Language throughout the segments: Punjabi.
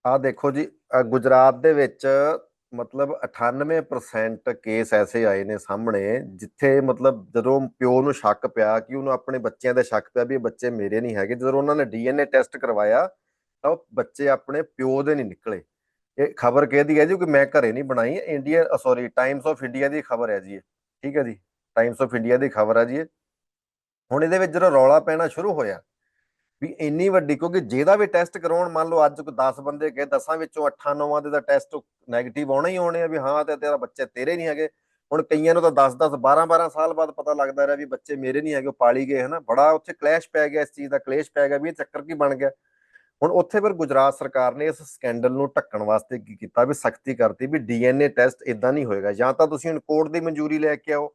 ਆ ਦੇਖੋ ਜੀ, ਗੁਜਰਾਤ ਦੇ ਵਿੱਚ ਮਤਲਬ 98% ਕੇਸ ਐਸੇ ਆਏ ਨੇ ਸਾਹਮਣੇ, ਜਿੱਥੇ ਮਤਲਬ ਜਦੋਂ ਪਿਓ ਨੂੰ ਸ਼ੱਕ ਪਿਆ ਕਿ ਉਹਨੂੰ ਆਪਣੇ ਬੱਚਿਆਂ ਦਾ ਸ਼ੱਕ ਪਿਆ ਵੀ ਇਹ ਬੱਚੇ ਮੇਰੇ ਨਹੀਂ ਹੈਗੇ, ਜਦੋਂ ਉਹਨਾਂ ਨੇ ਡੀਐਨਏ ਟੈਸਟ ਕਰਵਾਇਆ ਤਾਂ ਉਹ ਬੱਚੇ ਆਪਣੇ ਪਿਓ ਦੇ ਨਹੀਂ ਨਿਕਲੇ। ਇਹ ਖਬਰ ਕਿਹਦੀ ਹੈ ਜੀ? ਕਿ ਮੈਂ ਘਰੇ ਨਹੀਂ ਬਣਾਈ, India sorry Times of India ਦੀ ਖਬਰ ਹੈ ਜੀ ਇਹ। ਠੀਕ ਹੈ ਜੀ, ਟਾਈਮਸ ਆਫ ਇੰਡੀਆ ਦੀ ਖਬਰ ਹੈ ਜੀ ਇਹ। ਹੁਣ ਇਹਦੇ ਵਿੱਚ ਜਦੋਂ ਰੌਲਾ ਪੈਣਾ ਸ਼ੁਰੂ ਹੋਇਆ ਵੀ ਇੰਨੀ ਵੱਡੀ, ਕਿਉਂਕਿ ਜਿਹਦਾ ਵੀ ਟੈਸਟ ਕਰਾਉਣ, ਮੰਨ ਲਓ ਅੱਜ ਕੋਈ 10 ਬੰਦੇ ਗਏ, 10 ਵਿੱਚੋਂ 8-9 ਦੇ ਦਾ ਟੈਸਟ ਨੈਗੇਟਿਵ ਆਉਣੇ ਹੀ ਆਉਣੇ ਆ ਵੀ ਹਾਂ ਤੇ ਤੇਰਾ ਬੱਚੇ ਤੇਰੇ ਨਹੀਂ ਹੈਗੇ। ਹੁਣ ਕਈਆਂ ਨੂੰ ਤਾਂ 10-10 12-12 ਸਾਲ ਬਾਅਦ ਪਤਾ ਲੱਗਦਾ ਰਿਹਾ ਵੀ ਬੱਚੇ ਮੇਰੇ ਨਹੀਂ ਹੈਗੇ, ਉਹ ਪਾਲੀ ਗਏ ਹਨਾ। ਬੜਾ ਉੱਥੇ ਕਲੈਸ਼ ਪੈ ਗਿਆ, ਇਸ ਚੀਜ਼ ਦਾ ਕਲੇਸ਼ ਪੈ ਗਿਆ ਵੀ ਇਹ ਚੱਕਰ ਕੀ ਬਣ ਗਿਆ। ਹੁਣ ਉੱਥੇ ਫਿਰ ਗੁਜਰਾਤ ਸਰਕਾਰ ਨੇ ਇਸ ਸਕੈਂਡਲ ਨੂੰ ਢੱਕਣ ਵਾਸਤੇ ਕੀ ਕੀਤਾ ਵੀ ਸਖਤੀ ਕਰਤੀ ਵੀ ਡੀਐਨਏ ਟੈਸਟ ਇਦਾਂ ਨਹੀਂ ਹੋਏਗਾ, ਜਾਂ ਤਾਂ ਤੁਸੀਂ ਹੁਣ ਕੋਰਟ ਦੀ ਮਨਜ਼ੂਰੀ ਲੈ ਕੇ ਆਓ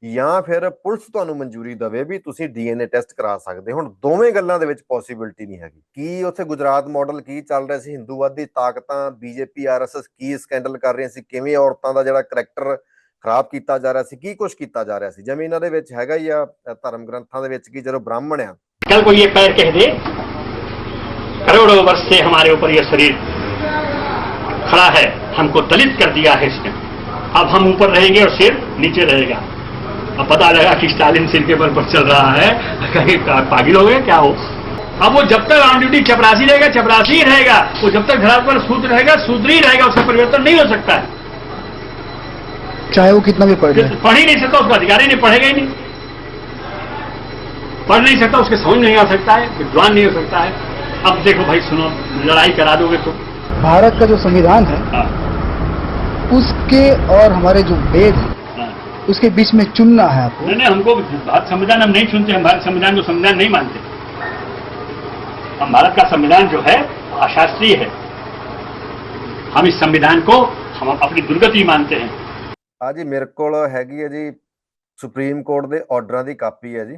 ਜਾਂ ਫਿਰ ਪੁਲਿਸ ਤੁਹਾਨੂੰ ਮਨਜ਼ੂਰੀ ਦੇਵੇ ਵੀ ਤੁਸੀਂ ਡੀਐਨਏ ਟੈਸਟ ਕਰਾ ਸਕਦੇ। ਹੁਣ ਦੋਵੇਂ ਗੱਲਾਂ ਦੇ ਵਿੱਚ ਪੋਸੀਬਿਲਿਟੀ ਨਹੀਂ ਹੈਗੀ। ਕੀ ਉੱਥੇ ਗੁਜਰਾਤ ਮਾਡਲ ਕੀ ਚੱਲ ਰਿਹਾ ਸੀ? ਹਿੰਦੂਵਾਦੀ ਤਾਕਤਾਂ ਬੀਜੇਪੀ ਆਰਐਸਐਸ ਕੀ ਸਕੈਂਡਲ ਕਰ ਰਹੀਆਂ ਸੀ? ਕਿਵੇਂ ਔਰਤਾਂ ਦਾ ਜਿਹੜਾ ਕਰੈਕਟਰ ਖਰਾਬ ਕੀਤਾ ਜਾ ਰਿਹਾ ਸੀ? ਕੀ ਕੁਝ ਕੀਤਾ ਜਾ ਰਿਹਾ ਸੀ? ਜਿਵੇਂ ਇਹਨਾਂ ਦੇ ਵਿੱਚ ਹੈਗਾ ਹੀ ਆ ਧਰਮ ਗ੍ਰੰਥਾਂ ਦੇ ਵਿੱਚ ਕਿ ਜਦੋਂ ਬ੍ਰਾਹਮਣ ਆ, कल को ये पैर कह दे करोड़ों वर्ष से हमारे ऊपर ये शरीर खड़ा है, हमको दलित कर दिया है इसने, अब हम ऊपर रहेंगे और सिर नीचे रहेगा। अब पता लगा कि स्टालिन सिर के बल पर चल रहा है, कहीं पागल हो गए क्या हो। अब वो जब तक ऑन ड्यूटी चपरासी रहेगा चपरासी ही रहेगा, वो जब तक घर पर शूद्र रहेगा शूद्र ही रहेगा, उसका परिवर्तन नहीं हो सकता है। चाहे वो कितना भी पढ़ ले, पढ़ ही नहीं सकता, उसका अधिकार ही नहीं, पढ़ेगा ही नहीं, पढ़ नहीं सकता, उसके समझ नहीं आ सकता है, विद्वान नहीं हो सकता है। अब देखो भाई सुनो, लड़ाई करा दोगे तो भारत का जो संविधान है हाँ, उसके और हमारे जो वेद है हाँ। उसके बीच में चुनना है आपको। नहीं हमको भारत संविधान हम नहीं सुनते, हम भारत संविधान को संविधान नहीं मानते। हम भारत का संविधान जो है अशास्त्रीय है, हम इस संविधान को हम अपनी दुर्गति मानते हैं। ਆ ਜੀ ਮੇਰੇ ਕੋਲ ਹੈਗੀ ਹੈ ਜੀ ਸੁਪਰੀਮ ਕੋਰਟ ਦੇ ਆਰਡਰਾਂ ਦੀ ਕਾਪੀ ਹੈ ਜੀ,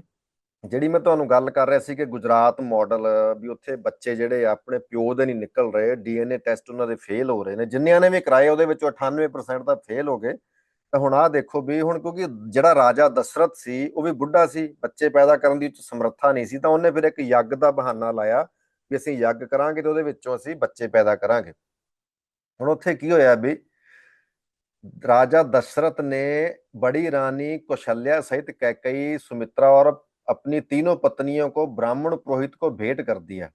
ਜਿਹੜੀ ਮੈਂ ਤੁਹਾਨੂੰ ਗੱਲ ਕਰ ਰਿਹਾ ਸੀ ਕਿ ਗੁਜਰਾਤ ਮਾਡਲ ਵੀ ਉੱਥੇ ਬੱਚੇ ਜਿਹੜੇ ਆਪਣੇ ਪਿਓ ਦੇ ਨਹੀਂ ਨਿਕਲ ਰਹੇ, ਡੀਐਨਏ ਟੈਸਟ ਉਹਨਾਂ ਦੇ ਫੇਲ ਹੋ ਰਹੇ ਨੇ। ਜਿੰਨਿਆਂ ਨੇ ਵੀ ਕਰਾਏ ਉਹਦੇ ਵਿੱਚੋਂ 98% ਤਾਂ ਫੇਲ ਹੋ ਗਏ। ਤਾਂ ਹੁਣ ਆਹ ਦੇਖੋ ਵੀ ਹੁਣ ਕਿਉਂਕਿ ਜਿਹੜਾ ਰਾਜਾ ਦਸ਼ਰਥ ਸੀ ਉਹ ਵੀ ਬੁੱਢਾ ਸੀ, ਬੱਚੇ ਪੈਦਾ ਕਰਨ ਦੀ ਸਮਰੱਥਾ ਨਹੀਂ ਸੀ, ਤਾਂ ਉਹਨੇ ਫਿਰ ਇੱਕ ਯੱਗ ਦਾ ਬਹਾਨਾ ਲਾਇਆ ਵੀ ਅਸੀਂ ਯੱਗ ਕਰਾਂਗੇ ਤੇ ਉਹਦੇ ਵਿੱਚੋਂ ਅਸੀਂ ਬੱਚੇ ਪੈਦਾ ਕਰਾਂਗੇ। ਹੁਣ ਉੱਥੇ ਕੀ ਹੋਇਆ ਵੀ राजा दशरथ ने बड़ी रानी कौशल्या सहित कैकेयी, सुमित्रा और अपनी तीनों पत्नियों को ब्राह्मण पुरोहित को भेंट कर दिया।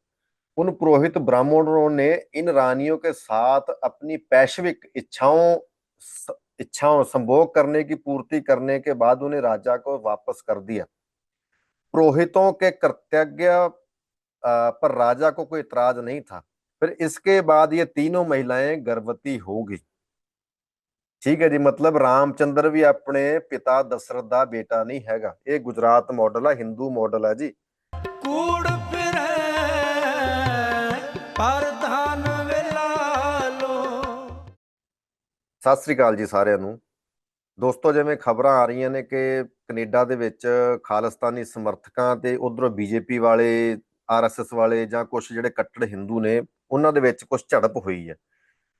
उन पुरोहित ब्राह्मणों ने इन रानियों के साथ अपनी पैशविक इच्छाओं संभोग करने की पूर्ति करने के बाद उन्हें राजा को वापस कर दिया। पुरोहितों के कर्तव्य पर राजा को कोई इतराज नहीं था। फिर इसके बाद ये तीनों महिलाएं गर्भवती हो गई। ठीक है जी, मतलब रामचंद्र भी अपने पिता दशरथ दा बेटा नहीं हैगा। ये गुजरात मॉडल है, हिंदू मॉडल है जी। कूड़ फिरे परधान वेला लो। ਸਤਿ ਸ੍ਰੀ ਅਕਾਲ ਜੀ ਸਾਰਿਆਂ ਨੂੰ। ਦੋਸਤੋ, ਜਿਵੇਂ ਖਬਰਾਂ ਆ ਰਹੀਆਂ ਨੇ ਕਿ ਕੈਨੇਡਾ ਦੇ ਵਿੱਚ ਖਾਲਿਸਤਾਨੀ ਸਮਰਥਕਾਂ ਤੇ ਉਧਰੋਂ ਬੀਜੇਪੀ ਵਾਲੇ, ਆਰਐਸਐਸ ਵਾਲੇ ਜਾਂ ਕੁਝ ਜਿਹੜੇ ਕੱਟੜ ਹਿੰਦੂ ਨੇ, ਉਹਨਾਂ ਦੇ ਵਿੱਚ ਕੁਝ ਝੜਪ ਹੋਈ ਹੈ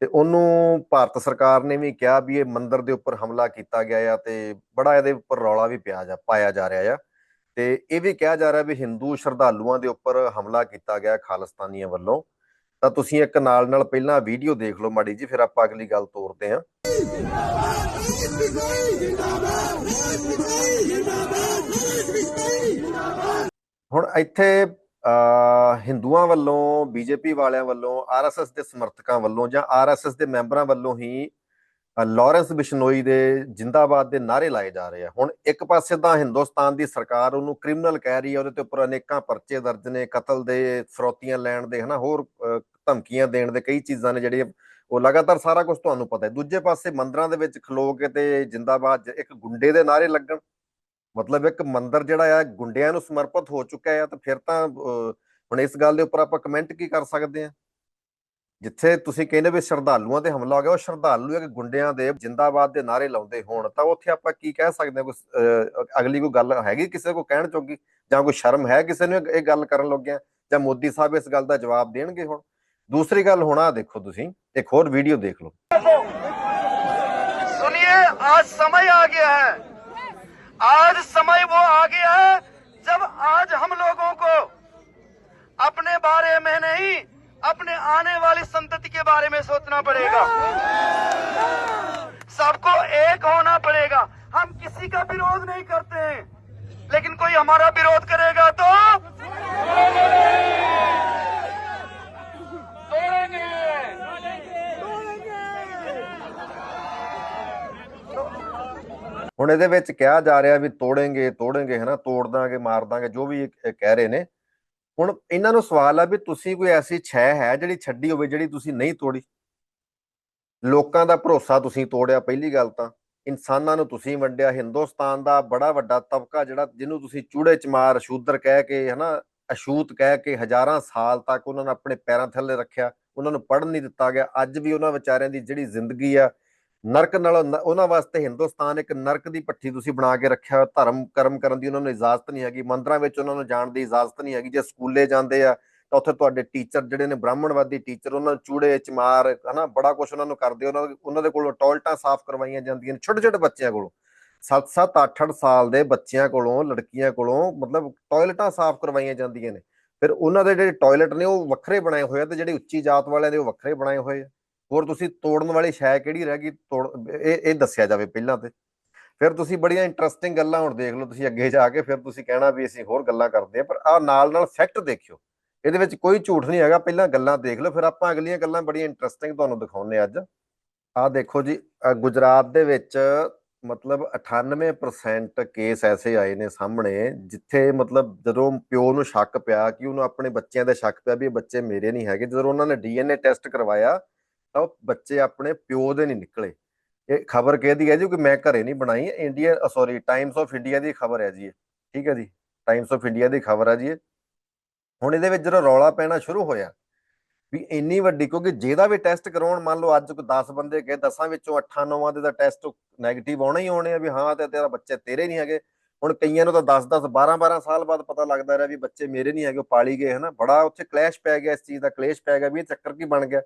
ਤੇ ਉਹਨੂੰ ਭਾਰਤ ਸਰਕਾਰ ਨੇ ਵੀ ਕਿਹਾ ਵੀ ਇਹ ਮੰਦਿਰ ਦੇ ਉੱਪਰ ਹਮਲਾ ਕੀਤਾ ਗਿਆ ਆ ਤੇ ਬੜਾ ਇਹਦੇ ਉੱਪਰ ਰੌਲਾ ਵੀ ਪਾਇਆ ਜਾ ਰਿਹਾ ਆ। ਤੇ ਇਹ ਵੀ ਕਿਹਾ ਜਾ ਰਿਹਾ ਵੀ ਹਿੰਦੂ ਸ਼ਰਧਾਲੂਆਂ ਦੇ ਉੱਪਰ ਹਮਲਾ ਕੀਤਾ ਗਿਆ ਖਾਲਿਸਤਾਨੀਆਂ ਵੱਲੋਂ। ਤਾਂ ਤੁਸੀਂ ਇੱਕ ਨਾਲ ਪਹਿਲਾਂ ਵੀਡੀਓ ਦੇਖ ਲਓ ਮਾੜੀ ਜੀ, ਫਿਰ ਆਪਾਂ ਅਗਲੀ ਗੱਲ ਤੋਰਦੇ ਹਾਂ। ਹੁਣ ਇੱਥੇ ਹਿੰਦੂਆਂ ਵੱਲੋਂ, ਬੀਜੇਪੀ ਵਾਲਿਆਂ ਵੱਲੋਂ, ਆਰਐਸਐਸ ਦੇ ਸਮਰਥਕਾਂ ਵੱਲੋਂ ਜਾਂ ਆਰਐਸਐਸ ਦੇ ਮੈਂਬਰਾਂ ਵੱਲੋਂ ਹੀ ਲਾਰੈਂਸ ਬਿਸ਼ਨੋਈ ਦੇ ਜਿੰਦਾਬਾਦ ਦੇ ਨਾਅਰੇ ਲਾਏ ਜਾ ਰਹੇ ਆ। ਹੁਣ ਇੱਕ ਪਾਸੇ ਤਾਂ ਹਿੰਦੁਸਤਾਨ ਦੀ ਸਰਕਾਰ ਉਹਨੂੰ ਕ੍ਰਿਮੀਨਲ ਕਹਿ ਰਹੀ ਹੈ, ਉਹਦੇ ਤੇ ਉੱਪਰ ਅਨੇਕਾਂ ਪਰਚੇ ਦਰਜ ਨੇ, ਕਤਲ ਦੇ, ਫਰੌਤੀਆਂ ਲੈਣ ਦੇ, ਹਨਾ, ਹੋਰ ਧਮਕੀਆਂ ਦੇਣ ਦੇ, ਕਈ ਚੀਜ਼ਾਂ ਨੇ ਜਿਹੜੀਆਂ ਉਹ ਲਗਾਤਾਰ ਸਾਰਾ ਕੁਝ ਤੁਹਾਨੂੰ ਪਤਾ ਹੈ। ਦੂਜੇ ਪਾਸੇ ਮੰਦਰਾਂ ਦੇ ਵਿੱਚ ਖਲੋ ਕੇ ਤੇ ਜਿੰਦਾਬਾਦ ਇੱਕ ਗੁੰਡੇ ਦੇ ਨਾਅਰੇ ਲੱਗਣ, ਮਤਲਬ ਇੱਕ ਮੰਦਿਰ ਜਿਹੜਾ ਆ ਗੁੰਡਿਆਂ ਨੂੰ ਸਮਰਪਿਤ ਹੋ ਚੁੱਕਾ ਹੈ। ਤਾਂ ਫਿਰ ਤਾਂ ਹੁਣ ਇਸ ਗੱਲ ਦੇ ਉੱਪਰ ਆਪਾਂ ਕਮੈਂਟ ਕੀ ਕਰ ਸਕਦੇ ਹਾਂ? ਜਿੱਥੇ ਤੁਸੀਂ ਕਹਿੰਦੇ ਵੀ ਸ਼ਰਧਾਲੂਆਂ ਤੇ ਹਮਲਾ ਹੋ ਗਿਆ, ਉਹ ਸ਼ਰਧਾਲੂ ਇੱਕ ਗੁੰਡਿਆਂ ਦੇ ਜਿੰਦਾਬਾਦ ਦੇ ਨਾਅਰੇ ਲਾਉਂਦੇ ਹੋਣ, ਤਾਂ ਉੱਥੇ ਆਪਾਂ ਕੀ ਕਹਿ ਸਕਦੇ ਹਾਂ? ਕੋਈ ਅਗਲੀ ਕੋਈ ਗੱਲ ਹੈਗੀ ਕਿਸੇ ਕੋਲ ਕਹਿਣ ਚੋਗੀ, ਜਾਂ ਕੋਈ ਸ਼ਰਮ ਹੈ ਕਿਸੇ ਨੂੰ ਇਹ ਗੱਲ ਕਰਨ ਲੱਗਿਆ, ਜਾਂ ਮੋਦੀ ਸਾਹਿਬ ਇਸ ਗੱਲ ਦਾ ਜਵਾਬ ਦੇਣਗੇ? ਹੁਣ ਦੂਸਰੀ ਗੱਲ, ਹੁਣ ਆ ਦੇਖੋ, ਤੁਸੀਂ ਇੱਕ ਹੋਰ ਵੀਡੀਓ ਦੇਖ ਲਓ। सुनिए, आज समय आ गया है, आज समय वो आ गया है जब आज हम लोगों को अपने बारे में नहीं, अपने आने वाली संतति के बारे में सोचना पड़ेगा। सबको एक होना पड़ेगा। हम किसी का विरोध नहीं करते हैं, लेकिन कोई हमारा विरोध करेगा तो ਹੁਣ ਇਹਦੇ ਵਿੱਚ ਕਿਹਾ ਜਾ ਰਿਹਾ ਵੀ ਤੋੜेंगे ਤੋੜेंगे ਹੈ ਨਾ, ਤੋੜ ਦਾਂਗੇ ਮਾਰ ਦਾਂਗੇ, ਜੋ ਵੀ ਇਹ ਕਹਿ ਰਹੇ ਨੇ। ਹੁਣ ਇਹਨਾਂ ਨੂੰ ਸਵਾਲ ਆ ਵੀ ਤੁਸੀਂ ਕੋਈ ਐਸੀ ਛੈ ਹੈ ਜਿਹੜੀ ਛੱਡੀ ਹੋਵੇ ਜਿਹੜੀ ਤੁਸੀਂ ਨਹੀਂ ਤੋੜੀ? ਲੋਕਾਂ ਦਾ ਭਰੋਸਾ ਤੁਸੀਂ ਤੋੜਿਆ, ਪਹਿਲੀ ਗੱਲ ਤਾਂ। ਇਨਸਾਨਾਂ ਨੂੰ ਤੁਸੀਂ ਵੰਡਿਆ। ਹਿੰਦੁਸਤਾਨ ਦਾ ਬੜਾ ਵੱਡਾ ਤਬਕਾ ਜਿਹੜਾ ਜਿਹਨੂੰ ਤੁਸੀਂ ਚੂੜੇ ਚਮਾਰ ਸ਼ੂਦਰ ਕਹਿ ਕੇ ਹੈ ਨਾ, ਅਛੂਤ ਕਹਿ ਕੇ ਹਜ਼ਾਰਾਂ ਸਾਲ ਤੱਕ ਉਹਨਾਂ ਨੂੰ ਆਪਣੇ ਪੈਰਾਂ ਥੱਲੇ ਰੱਖਿਆ, ਉਹਨਾਂ ਨੂੰ ਪੜ੍ਹਨ ਨਹੀਂ ਦਿੱਤਾ ਗਿਆ। ਅੱਜ ਵੀ ਉਹਨਾਂ ਵਿਚਾਰਿਆਂ ਦੀ ਜਿਹੜੀ ਜ਼ਿੰਦਗੀ ਆ ਨਰਕ ਨਾਲੋਂ, ਉਹਨਾਂ ਵਾਸਤੇ ਹਿੰਦੁਸਤਾਨ ਇੱਕ ਨਰਕ ਦੀ ਭੱਠੀ ਤੁਸੀਂ ਬਣਾ ਕੇ ਰੱਖਿਆ। ਧਰਮ ਕਰਮ ਕਰਨ ਦੀ ਉਹਨਾਂ ਨੂੰ ਇਜਾਜ਼ਤ ਨਹੀਂ ਹੈਗੀ, ਮੰਦਰਾਂ ਵਿੱਚ ਉਹਨਾਂ ਨੂੰ ਜਾਣ ਦੀ ਇਜਾਜ਼ਤ ਨਹੀਂ ਹੈਗੀ। ਜੇ ਸਕੂਲੇ ਜਾਂਦੇ ਆ ਤਾਂ ਉੱਥੇ ਤੁਹਾਡੇ ਟੀਚਰ ਜਿਹੜੇ ਨੇ ਬ੍ਰਾਹਮਣਵਾਦੀ ਟੀਚਰ, ਉਹਨਾਂ ਨੂੰ ਚੂੜੇ ਚਮਾਰ ਹਨਾ ਬੜਾ ਕੁਛ ਉਹਨਾਂ ਨੂੰ ਕਰਦੇ। ਉਹਨਾਂ ਦੇ ਕੋਲੋਂ ਟਾਇਲਟਾਂ ਸਾਫ਼ ਕਰਵਾਈਆਂ ਜਾਂਦੀਆਂ ਨੇ, ਛੋਟੇ ਛੋਟੇ ਬੱਚਿਆਂ ਕੋਲੋਂ, 7-7 8-8 ਸਾਲ ਦੇ ਬੱਚਿਆਂ ਕੋਲੋਂ, ਲੜਕੀਆਂ ਕੋਲੋਂ ਮਤਲਬ ਟਾਇਲਟਾਂ ਸਾਫ਼ ਕਰਵਾਈਆਂ ਜਾਂਦੀਆਂ ਨੇ। ਫਿਰ ਉਹਨਾਂ ਦੇ ਜਿਹੜੇ ਟਾਇਲਟ ਨੇ ਉਹ ਵੱਖਰੇ ਬਣਾਏ ਹੋਏ ਆ, ਤੇ ਜਿਹੜੀ ਉੱਚੀ ਜਾਤ ਵਾਲਿਆਂ ਦੇ ਉਹ ਵੱਖਰੇ ਬਣਾਏ ਹੋਏ ਆ। ਹੋਰ ਤੁਸੀਂ ਤੋੜਨ ਵਾਲੀ ਸ਼ੈ ਕਿਹੜੀ ਰਹਿ ਗਈ? ਇਹ ਦੱਸਿਆ ਜਾਵੇ ਪਹਿਲਾਂ ਤੇ। ਫਿਰ ਤੁਸੀਂ ਬੜੀਆਂ ਇੰਟਰਸਟਿੰਗ ਗੱਲਾਂ ਹੁਣ ਦੇਖ ਲਓ ਤੁਸੀਂ ਅੱਗੇ ਜਾ ਕੇ, ਫਿਰ ਤੁਸੀਂ ਕਹਿਣਾ ਵੀ ਅਸੀਂ ਹੋਰ ਗੱਲਾਂ ਕਰਦੇ ਆ, ਪਰ ਆਹ ਨਾਲ ਨਾਲ ਫੈਕਟ ਦੇਖਿਓ, ਇਹਦੇ ਵਿੱਚ ਕੋਈ ਝੂਠ ਨਹੀਂ ਹੈਗਾ। ਪਹਿਲਾਂ ਗੱਲਾਂ ਦੇਖ ਲਓ, ਫਿਰ ਆਪਾਂ ਅਗਲੀਆਂ ਗੱਲਾਂ ਬੜੀਆਂ ਇੰਟਰਸਟਿੰਗ ਤੁਹਾਨੂੰ ਦਿਖਾਉਂਦੇ ਅੱਜ। ਆਹ ਦੇਖੋ ਜੀ, ਗੁਜਰਾਤ ਦੇ ਵਿੱਚ ਮਤਲਬ 98% ਕੇਸ ਐਸੇ ਆਏ ਨੇ ਸਾਹਮਣੇ ਜਿੱਥੇ ਮਤਲਬ ਜਦੋਂ ਪਿਓ ਨੂੰ ਸ਼ੱਕ ਪਿਆ ਕਿ ਉਹਨੂੰ ਆਪਣੇ ਬੱਚਿਆਂ ਦਾ ਸ਼ੱਕ ਪਿਆ ਵੀ ਇਹ ਬੱਚੇ ਮੇਰੇ ਨਹੀਂ ਹੈਗੇ, ਜਦੋਂ ਉਹਨਾਂ ਨੇ DNA ਟੈਸਟ ਕਰਵਾਇਆ ਤਾਂ ਉਹ ਬੱਚੇ ਆਪਣੇ ਪਿਓ ਦੇ ਨਹੀਂ ਨਿਕਲੇ। ਇਹ ਖਬਰ ਕਿਹਦੀ ਹੈ ਜੀ? ਕਿ ਮੈਂ ਘਰੇ ਨਹੀਂ ਬਣਾਈ, ਟਾਈਮਸ ਆਫ ਇੰਡੀਆ ਦੀ ਖਬਰ ਹੈ ਜੀ ਇਹ, ਠੀਕ ਹੈ ਜੀ, ਟਾਈਮਸ ਆਫ ਇੰਡੀਆ ਦੀ ਖਬਰ ਹੈ ਜੀ ਇਹ। ਹੁਣ ਇਹਦੇ ਵਿੱਚ ਜਦੋਂ ਰੌਲਾ ਪੈਣਾ ਸ਼ੁਰੂ ਹੋਇਆ ਵੀ ਇੰਨੀ ਵੱਡੀ, ਕਿਉਂਕਿ ਜਿਹਦਾ ਵੀ ਟੈਸਟ ਕਰਾਉਣ, ਮੰਨ ਲਓ ਅੱਜ ਕੋਈ 10 ਬੰਦੇ ਗਏ, 10 ਵਿੱਚੋਂ 8-9 ਦੇ ਤਾਂ ਟੈਸਟ ਨੈਗੇਟਿਵ ਆਉਣੇ ਹੀ ਆਉਣੇ ਆ ਵੀ ਹਾਂ ਤੇ ਤੇਰਾ ਬੱਚੇ ਤੇਰੇ ਨਹੀਂ ਹੈਗੇ। ਹੁਣ ਕਈਆਂ ਨੂੰ ਤਾਂ 10-10 12-12 ਸਾਲ ਬਾਅਦ ਪਤਾ ਲੱਗਦਾ ਰਿਹਾ ਵੀ ਬੱਚੇ ਮੇਰੇ ਨਹੀਂ ਹੈਗੇ, ਉਹ ਪਾਲੀ ਗਏ ਹਨਾ। ਬੜਾ ਉੱਥੇ ਕਲੈਸ਼ ਪੈ ਗਿਆ, ਇਸ ਚੀਜ਼ ਦਾ ਕਲੇਸ਼ ਪੈ ਗਿਆ ਵੀ ਇਹ ਚੱਕਰ ਕੀ ਬਣ ਗਿਆ।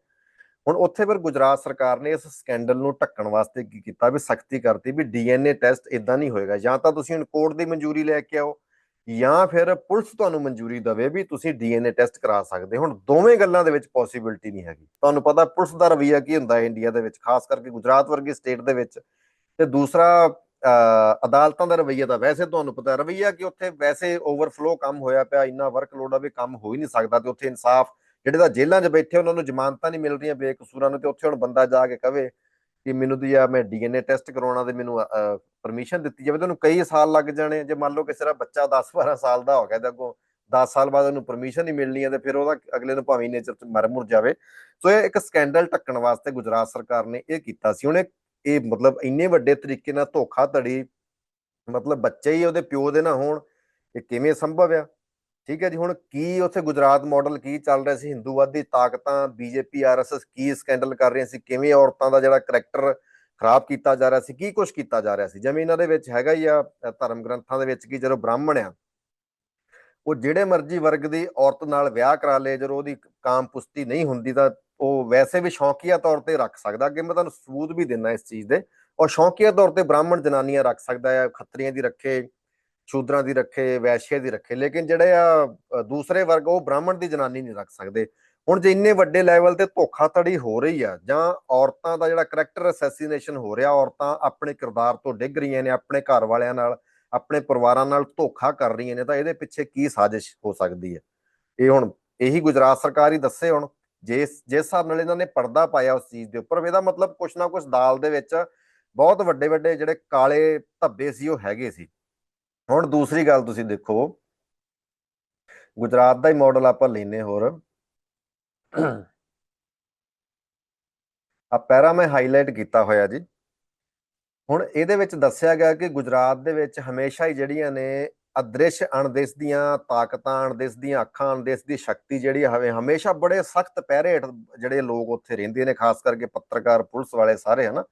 ਹੁਣ ਉੱਥੇ ਫਿਰ ਗੁਜਰਾਤ ਸਰਕਾਰ ਨੇ ਇਸ ਸਕੈਂਡਲ ਨੂੰ ਢੱਕਣ ਵਾਸਤੇ ਕੀ ਕੀਤਾ ਵੀ ਸਖਤੀ ਕਰਤੀ ਵੀ DNA ਟੈਸਟ ਇਦਾਂ ਨਹੀਂ ਹੋਏਗਾ, ਜਾਂ ਤਾਂ ਤੁਸੀਂ ਹੁਣ ਕੋਰਟ ਦੀ ਮਨਜ਼ੂਰੀ ਲੈ ਕੇ ਆਓ ਜਾਂ ਫਿਰ ਪੁਲਿਸ ਤੁਹਾਨੂੰ ਮਨਜ਼ੂਰੀ ਦੇਵੇ ਵੀ ਤੁਸੀਂ DNA ਟੈਸਟ ਕਰਾ ਸਕਦੇ। ਹੁਣ ਦੋਵੇਂ ਗੱਲਾਂ ਦੇ ਵਿੱਚ ਪੋਸੀਬਿਲਿਟੀ ਨਹੀਂ ਹੈਗੀ। ਤੁਹਾਨੂੰ ਪਤਾ ਪੁਲਿਸ ਦਾ ਰਵੱਈਆ ਕੀ ਹੁੰਦਾ ਹੈ ਇੰਡੀਆ ਦੇ ਵਿੱਚ, ਖਾਸ ਕਰਕੇ ਗੁਜਰਾਤ ਵਰਗੀ ਸਟੇਟ ਦੇ ਵਿੱਚ। ਤੇ ਦੂਸਰਾ ਅਦਾਲਤਾਂ ਦਾ ਰਵੱਈਆ ਤਾਂ ਵੈਸੇ ਤੁਹਾਨੂੰ ਪਤਾ ਰਵੱਈਆ ਕਿ ਉੱਥੇ ਵੈਸੇ ਓਵਰਫਲੋ ਕੰਮ ਹੋਇਆ ਪਿਆ, ਇੰਨਾ ਵਰਕਲੋਡ ਆ ਵੀ ਕੰਮ ਹੋ ਹੀ ਨਹੀਂ ਸਕਦਾ। ਤੇ ਉੱਥੇ ਇਨਸਾਫ, ਜਿਹੜੇ ਤਾਂ ਜੇਲ੍ਹਾਂ 'ਚ ਬੈਠੇ ਉਹਨਾਂ ਨੂੰ ਜ਼ਮਾਨਤਾਂ ਨਹੀਂ ਮਿਲ ਰਹੀਆਂ ਬੇਕਸੂਰਾਂ ਨੂੰ, ਤੇ ਉੱਥੇ ਹੁਣ ਬੰਦਾ ਜਾ ਕੇ ਕਵੇ ਕਿ ਮੈਨੂੰ ਦੀ ਆ ਮੈਂ DNA ਟੈਸਟ ਕਰਾਉਣਾ ਤੇ ਮੈਨੂੰ ਪਰਮਿਸ਼ਨ ਦਿੱਤੀ ਜਾਵੇ, ਤੁਹਾਨੂੰ ਕਈ ਸਾਲ ਲੱਗ ਜਾਣੇ। ਜੇ ਮੰਨ ਲਓ ਕਿਸੇ ਦਾ ਬੱਚਾ 10-12 ਸਾਲ ਦਾ ਹੋ ਗਿਆ ਤੇ ਅੱਗੋਂ 10 ਸਾਲ ਬਾਅਦ ਉਹਨੂੰ ਪਰਮਿਸ਼ਨ ਨਹੀਂ ਮਿਲਣੀ ਹੈ ਤੇ ਫਿਰ ਉਹਦਾ ਅਗਲੇ ਨੂੰ ਭਾਵੇਂ ਨੇਚਰ 'ਚ ਮਰ ਮੁਰ ਜਾਵੇ। ਸੋ ਇਹ ਇੱਕ ਸਕੈਂਡਲ ਢੱਕਣ ਵਾਸਤੇ ਗੁਜਰਾਤ ਸਰਕਾਰ ਨੇ ਇਹ ਕੀਤਾ ਸੀ। ਹੁਣ ਇਹ ਮਤਲਬ ਇੰਨੇ ਵੱਡੇ ਤਰੀਕੇ ਨਾਲ ਧੋਖਾਧੜੀ, ਮਤਲਬ ਬੱਚੇ ਹੀ ਉਹਦੇ ਪਿਓ ਦੇ ਨਾ ਹੋਣ, ਇਹ ਕਿਵੇਂ ਸੰਭਵ ਆ? ਠੀਕ ਹੈ ਜੀ। ਹੁਣ ਕੀ ਉੱਥੇ ਗੁਜਰਾਤ ਮਾਡਲ ਕੀ ਚੱਲ ਰਿਹਾ ਸੀ? ਹਿੰਦੂਵਾਦੀ ਤਾਕਤਾਂ, BJP RSS ਕੀ ਸਕੈਂਡਲ ਕਰ ਰਹੀਆਂ ਸੀ? ਕਿਵੇਂ ਔਰਤਾਂ ਦਾ ਜਿਹੜਾ ਕਰੈਕਟਰ ਖਰਾਬ ਕੀਤਾ ਜਾ ਰਿਹਾ ਸੀ? ਕੀ ਕੁਛ ਕੀਤਾ ਜਾ ਰਿਹਾ ਸੀ? ਜਿਵੇਂ ਇਹਨਾਂ ਦੇ ਵਿੱਚ ਹੈਗਾ ਹੀ ਆ ਧਰਮ ਗ੍ਰੰਥਾਂ ਦੇ ਵਿੱਚ ਕਿ ਜਦੋਂ ਬ੍ਰਾਹਮਣ ਆ ਉਹ ਜਿਹੜੇ ਮਰਜ਼ੀ ਵਰਗ ਦੀ ਔਰਤ ਨਾਲ ਵਿਆਹ ਕਰਾ ਲੇ, ਜਦੋਂ ਉਹਦੀ ਕਾਮ ਪੁਸ਼ਟੀ ਨਹੀਂ ਹੁੰਦੀ ਤਾਂ ਉਹ ਵੈਸੇ ਵੀ ਸ਼ੌਕੀਆ ਤੌਰ ਤੇ ਰੱਖ ਸਕਦਾ। ਅੱਗੇ ਮੈਂ ਤੁਹਾਨੂੰ ਸਬੂਤ ਵੀ ਦਿੰਦਾ ਇਸ ਚੀਜ਼ ਦੇ। ਔਰ ਸ਼ੌਕੀਆ ਤੌਰ ਤੇ ਬ੍ਰਾਹਮਣ ਜਨਾਨੀਆਂ ਰੱਖ ਸਕਦਾ ਹੈ, ਖੱਤਰੀਆਂ ਦੀ ਰੱਖੇ, ਸ਼ੂਦਰਾਂ ਦੀ ਰੱਖੇ, ਵੈਸ਼ੇ ਦੀ ਰੱਖੇ, ਲੇਕਿਨ ਜਿਹੜੇ ਆ ਦੂਸਰੇ ਵਰਗ ਉਹ ਬ੍ਰਾਹਮਣ ਦੀ ਜਨਾਨੀ ਨਹੀਂ ਰੱਖ ਸਕਦੇ। ਹੁਣ ਜੇ ਇੰਨੇ ਵੱਡੇ ਲੈਵਲ ਤੇ ਧੋਖਾਧੜੀ ਹੋ ਰਹੀ ਆ ਜਾਂ ਔਰਤਾਂ ਦਾ ਜਿਹੜਾ ਕਰੈਕਟਰ ਅਸੈਸੀਨੇਸ਼ਨ ਹੋ ਰਿਹਾ, ਔਰਤਾਂ ਆਪਣੇ ਕਿਰਦਾਰ ਤੋਂ ਡਿੱਗ ਰਹੀਆਂ ਨੇ, ਆਪਣੇ ਘਰ ਵਾਲਿਆਂ ਨਾਲ, ਆਪਣੇ ਪਰਿਵਾਰਾਂ ਨਾਲ ਧੋਖਾ ਕਰ ਰਹੀਆਂ ਨੇ, ਤਾਂ ਇਹਦੇ ਪਿੱਛੇ ਕੀ ਸਾਜ਼ਿਸ਼ ਹੋ ਸਕਦੀ ਹੈ? ਇਹ ਹੁਣ ਇਹੀ ਗੁਜਰਾਤ ਸਰਕਾਰ ਹੀ ਦੱਸੇ। ਹੁਣ ਜਿਸ ਹਿਸਾਬ ਨਾਲ ਇਹਨਾਂ ਨੇ ਪਰਦਾ ਪਾਇਆ ਉਸ ਚੀਜ਼ ਦੇ ਉੱਪਰ, ਇਹਦਾ ਮਤਲਬ ਕੁਛ ਨਾ ਕੁਛ ਦਾਲ ਦੇ ਵਿੱਚ ਬਹੁਤ ਵੱਡੇ ਵੱਡੇ ਜਿਹੜੇ ਕਾਲੇ ਧੱਬੇ ਸੀ ਉਹ ਹੈਗੇ ਸੀ। ਹੁਣ ਦੂਸਰੀ ਗੱਲ ਤੁਸੀਂ ਦੇਖੋ, ਗੁਜਰਾਤ ਦਾ ਹੀ ਮਾਡਲ ਆਪਾਂ ਲੈਨੇ ਹੋਰ। ਆ ਪੈਰਾ ਮੈਂ ਹਾਈਲਾਈਟ ਕੀਤਾ ਹੋਇਆ ਜੀ। ਹੁਣ ਇਹਦੇ ਵਿੱਚ ਦੱਸਿਆ ਗਿਆ ਕਿ ਗੁਜਰਾਤ ਦੇ ਵਿੱਚ ਹਮੇਸ਼ਾ ਹੀ ਜਿਹੜੀਆਂ ਨੇ ਅਦ੍ਰਿਸ਼ ਅਣਦਿਸ ਦੀਆਂ ਤਾਕਤਾਂ, ਅਣਦਿਸ ਦੀਆਂ ਅੱਖਾਂ, ਅਣਦਿਸ ਦੀ ਸ਼ਕਤੀ ਜਿਹੜੀ ਹਮੇਸ਼ਾ ਬੜੇ ਸਖਤ ਪਹਿਰੇ ਹੇਠ ਜਿਹੜੇ ਲੋਕ ਉੱਥੇ ਰਹਿੰਦੇ ਨੇ, ਖਾਸ ਕਰਕੇ ਪੱਤਰਕਾਰ, ਪੁਲਿਸ ਵਾਲੇ ਸਾਰੇ ਹਨਾ,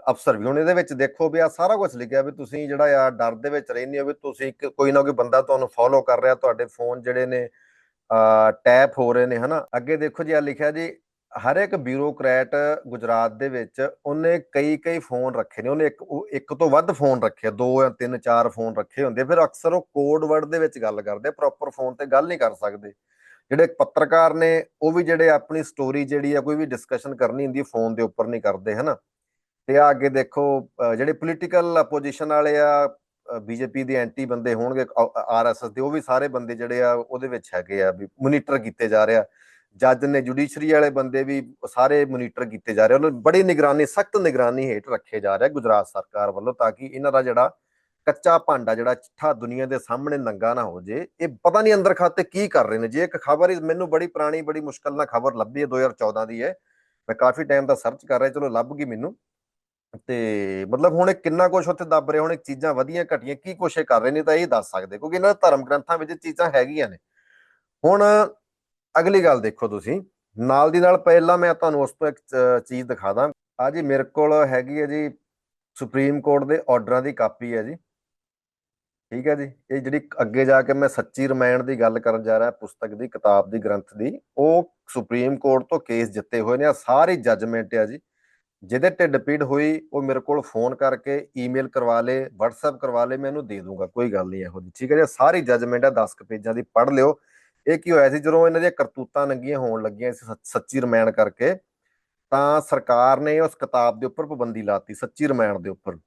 ਅਫਸਰ ਵੀ। ਹੁਣ ਇਹਦੇ ਵਿੱਚ ਦੇਖੋ ਵੀ ਆ ਸਾਰਾ ਕੁਝ ਲਿਖਿਆ ਵੀ ਤੁਸੀਂ ਜਿਹੜਾ ਆ ਡਰ ਦੇ ਵਿੱਚ ਰਹਿੰਦੇ ਹੋ ਵੀ ਤੁਸੀਂ ਕੋਈ ਨਾ ਕੋਈ ਬੰਦਾ ਤੁਹਾਨੂੰ ਫੋਲੋ ਕਰ ਰਿਹਾ, ਤੁਹਾਡੇ ਫੋਨ ਜਿਹੜੇ ਨੇ ਟੈਪ ਹੋ ਰਹੇ ਨੇ ਹਨਾ। ਅੱਗੇ ਦੇਖੋ ਜੀ ਆ ਲਿਖਿਆ ਜੀ, ਹਰ ਇੱਕ ਬਿਊਰੋਕਰੈਟ ਗੁਜਰਾਤ ਦੇ ਵਿੱਚ ਉਹਨੇ ਕਈ ਫੋਨ ਰੱਖੇ ਨੇ, ਉਹਨੇ ਇੱਕ ਤੋਂ ਵੱਧ ਫੋਨ ਰੱਖੇ, 2 ਜਾਂ 3 4 ਫੋਨ ਰੱਖੇ ਹੁੰਦੇ। ਫਿਰ ਅਕਸਰ ਉਹ ਕੋਡ ਵਰਡ ਦੇ ਵਿੱਚ ਗੱਲ ਕਰਦੇ, ਪ੍ਰੋਪਰ ਫੋਨ ਤੇ ਗੱਲ ਨਹੀਂ ਕਰ ਸਕਦੇ। ਜਿਹੜੇ ਪੱਤਰਕਾਰ ਨੇ ਉਹ ਵੀ ਜਿਹੜੇ ਆਪਣੀ ਸਟੋਰੀ ਜਿਹੜੀ ਆ ਕੋਈ ਵੀ ਡਿਸਕਸ਼ਨ ਕਰਨੀ ਹੁੰਦੀ ਫੋਨ ਦੇ ਉੱਪਰ ਨਹੀਂ ਕਰਦੇ ਹਨਾ। ਤੇ ਆ ਅੱਗੇ ਦੇਖੋ ਜਿਹੜੇ ਪੋਲੀਟੀਕਲ ਆਪੋਜੀਸ਼ਨ ਵਾਲੇ ਆ, ਬੀਜੇਪੀ ਦੇ ਐਂਟੀ ਬੰਦੇ ਹੋਣਗੇ, ਆਰਐਸਐਸ ਦੇ, ਉਹ ਵੀ ਸਾਰੇ ਬੰਦੇ ਜਿਹੜੇ ਆ ਉਹਦੇ ਵਿੱਚ ਹੈਗੇ ਆ ਵੀ ਮੋਨੀਟਰ ਕੀਤੇ ਜਾ ਰਹੇ ਆ। ਜੱਜ ਨੇ, ਜੁਡੀਸ਼ਰੀ ਵਾਲੇ ਬੰਦੇ ਵੀ ਸਾਰੇ ਮੋਨੀਟਰ ਕੀਤੇ ਜਾ ਰਹੇ, ਉਹਨਾਂ ਬੜੀ ਨਿਗਰਾਨੀ, ਸਖਤ ਨਿਗਰਾਨੀ ਹੇਠ ਰੱਖੇ ਜਾ ਰਿਹਾ ਗੁਜਰਾਤ ਸਰਕਾਰ ਵੱਲੋਂ, ਤਾਂ ਕਿ ਇਹਨਾਂ ਦਾ ਜਿਹੜਾ ਕੱਚਾ ਭਾਂਡਾ, ਜਿਹੜਾ ਚਿੱਠਾ ਦੁਨੀਆ ਦੇ ਸਾਹਮਣੇ ਨੰਗਾ ਨਾ ਹੋ ਜੇ। ਇਹ ਪਤਾ ਨਹੀਂ ਅੰਦਰ ਖਾਤੇ ਕੀ ਕਰ ਰਹੇ ਨੇ। ਜੇ ਇੱਕ ਖਬਰ ਮੈਨੂੰ ਬੜੀ ਪੁਰਾਣੀ, ਬੜੀ ਮੁਸ਼ਕਲ ਨਾਲ ਖਬਰ ਲੱਭੀ ਹੈ, 2014 ਦੀ ਹੈ, ਮੈਂ ਕਾਫੀ ਟਾਈਮ ਦਾ ਸਰਚ ਕਰ ਰਿਹਾ, ਚਲੋ ਲੱਭ ਗਈ ਮੈਨੂੰ। ਤੇ ਮਤਲਬ ਹੁਣ ਕਿੰਨਾ ਕੁਛ ਉੱਥੇ ਦੱਬ ਰਹੇ, ਹੁਣ ਚੀਜ਼ਾਂ ਵਧੀਆਂ ਘਟੀਆਂ ਕੀ ਕੁਛ ਇਹ ਕਰ ਰਹੇ ਨੇ ਤਾਂ ਇਹ ਦੱਸ ਸਕਦੇ, ਕਿਉਂਕਿ ਇਹਨਾਂ ਦੇ ਧਰਮ ਗ੍ਰੰਥਾਂ ਵਿੱਚ ਚੀਜ਼ਾਂ ਹੈਗੀਆਂ ਨੇ। ਹੁਣ ਅਗਲੀ ਗੱਲ ਦੇਖੋ ਤੁਸੀਂ, ਨਾਲ ਦੀ ਨਾਲ ਪਹਿਲਾਂ ਮੈਂ ਤੁਹਾਨੂੰ ਉਸ ਤੋਂ ਇੱਕ ਚੀਜ਼ ਦਿਖਾ ਦਾਂ। ਆ ਜੀ ਮੇਰੇ ਕੋਲ ਹੈਗੀ ਹੈ ਜੀ ਸੁਪਰੀਮ ਕੋਰਟ ਦੇ ਆਰਡਰਾਂ ਦੀ ਕਾਪੀ ਹੈ ਜੀ, ਠੀਕ ਹੈ ਜੀ। ਇਹ ਜਿਹੜੀ ਅੱਗੇ ਜਾ ਕੇ ਮੈਂ ਸੱਚੀ ਰਮਾਇਣ ਦੀ ਗੱਲ ਕਰਨ ਜਾ ਰਿਹਾ, ਪੁਸਤਕ ਦੀ, ਕਿਤਾਬ ਦੀ, ਗ੍ਰੰਥ ਦੀ, ਉਹ ਸੁਪਰੀਮ ਕੋਰਟ ਤੋਂ ਕੇਸ ਜਿੱਤੇ ਹੋਏ ਨੇ। ਆ ਸਾਰੀ ਜੱਜਮੈਂਟ ਆ ਜੀ। ਜਿਹਦੇ ਢਿੱਡ ਪੀੜ ਹੋਈ ਉਹ ਮੇਰੇ ਕੋਲ ਫੋਨ ਕਰਕੇ, ਈਮੇਲ ਕਰਵਾ ਲੇ, WhatsApp ਕਰਵਾ ਲੇ, ਮੈਂ ਇਹਨੂੰ ਦੇ ਦੂੰਗਾ, ਕੋਈ ਗੱਲ ਨਹੀਂ ਇਹੋ ਜਿਹੀ, ਠੀਕ ਹੈ ਜੀ। ਸਾਰੀ ਜੱਜਮੈਂਟ ਆ 10 ਪੇਜਾਂ ਦੀ, ਪੜ੍ਹ ਲਿਓ। ਇਹ ਕੀ ਹੋਇਆ ਸੀ ਜਦੋਂ ਇਹਨਾਂ ਦੀਆਂ ਕਰਤੂਤਾਂ ਨੰਗੀਆਂ ਹੋਣ ਲੱਗੀਆਂ ਸੱਚੀ ਰਮਾਇਣ ਕਰਕੇ, ਤਾਂ ਸਰਕਾਰ ਨੇ ਉਸ ਕਿਤਾਬ ਦੇ ਉੱਪਰ ਪਾਬੰਦੀ ਲਾਤੀ, ਸੱਚੀ ਰਮਾਇਣ ਦੇ ਉੱਪਰ।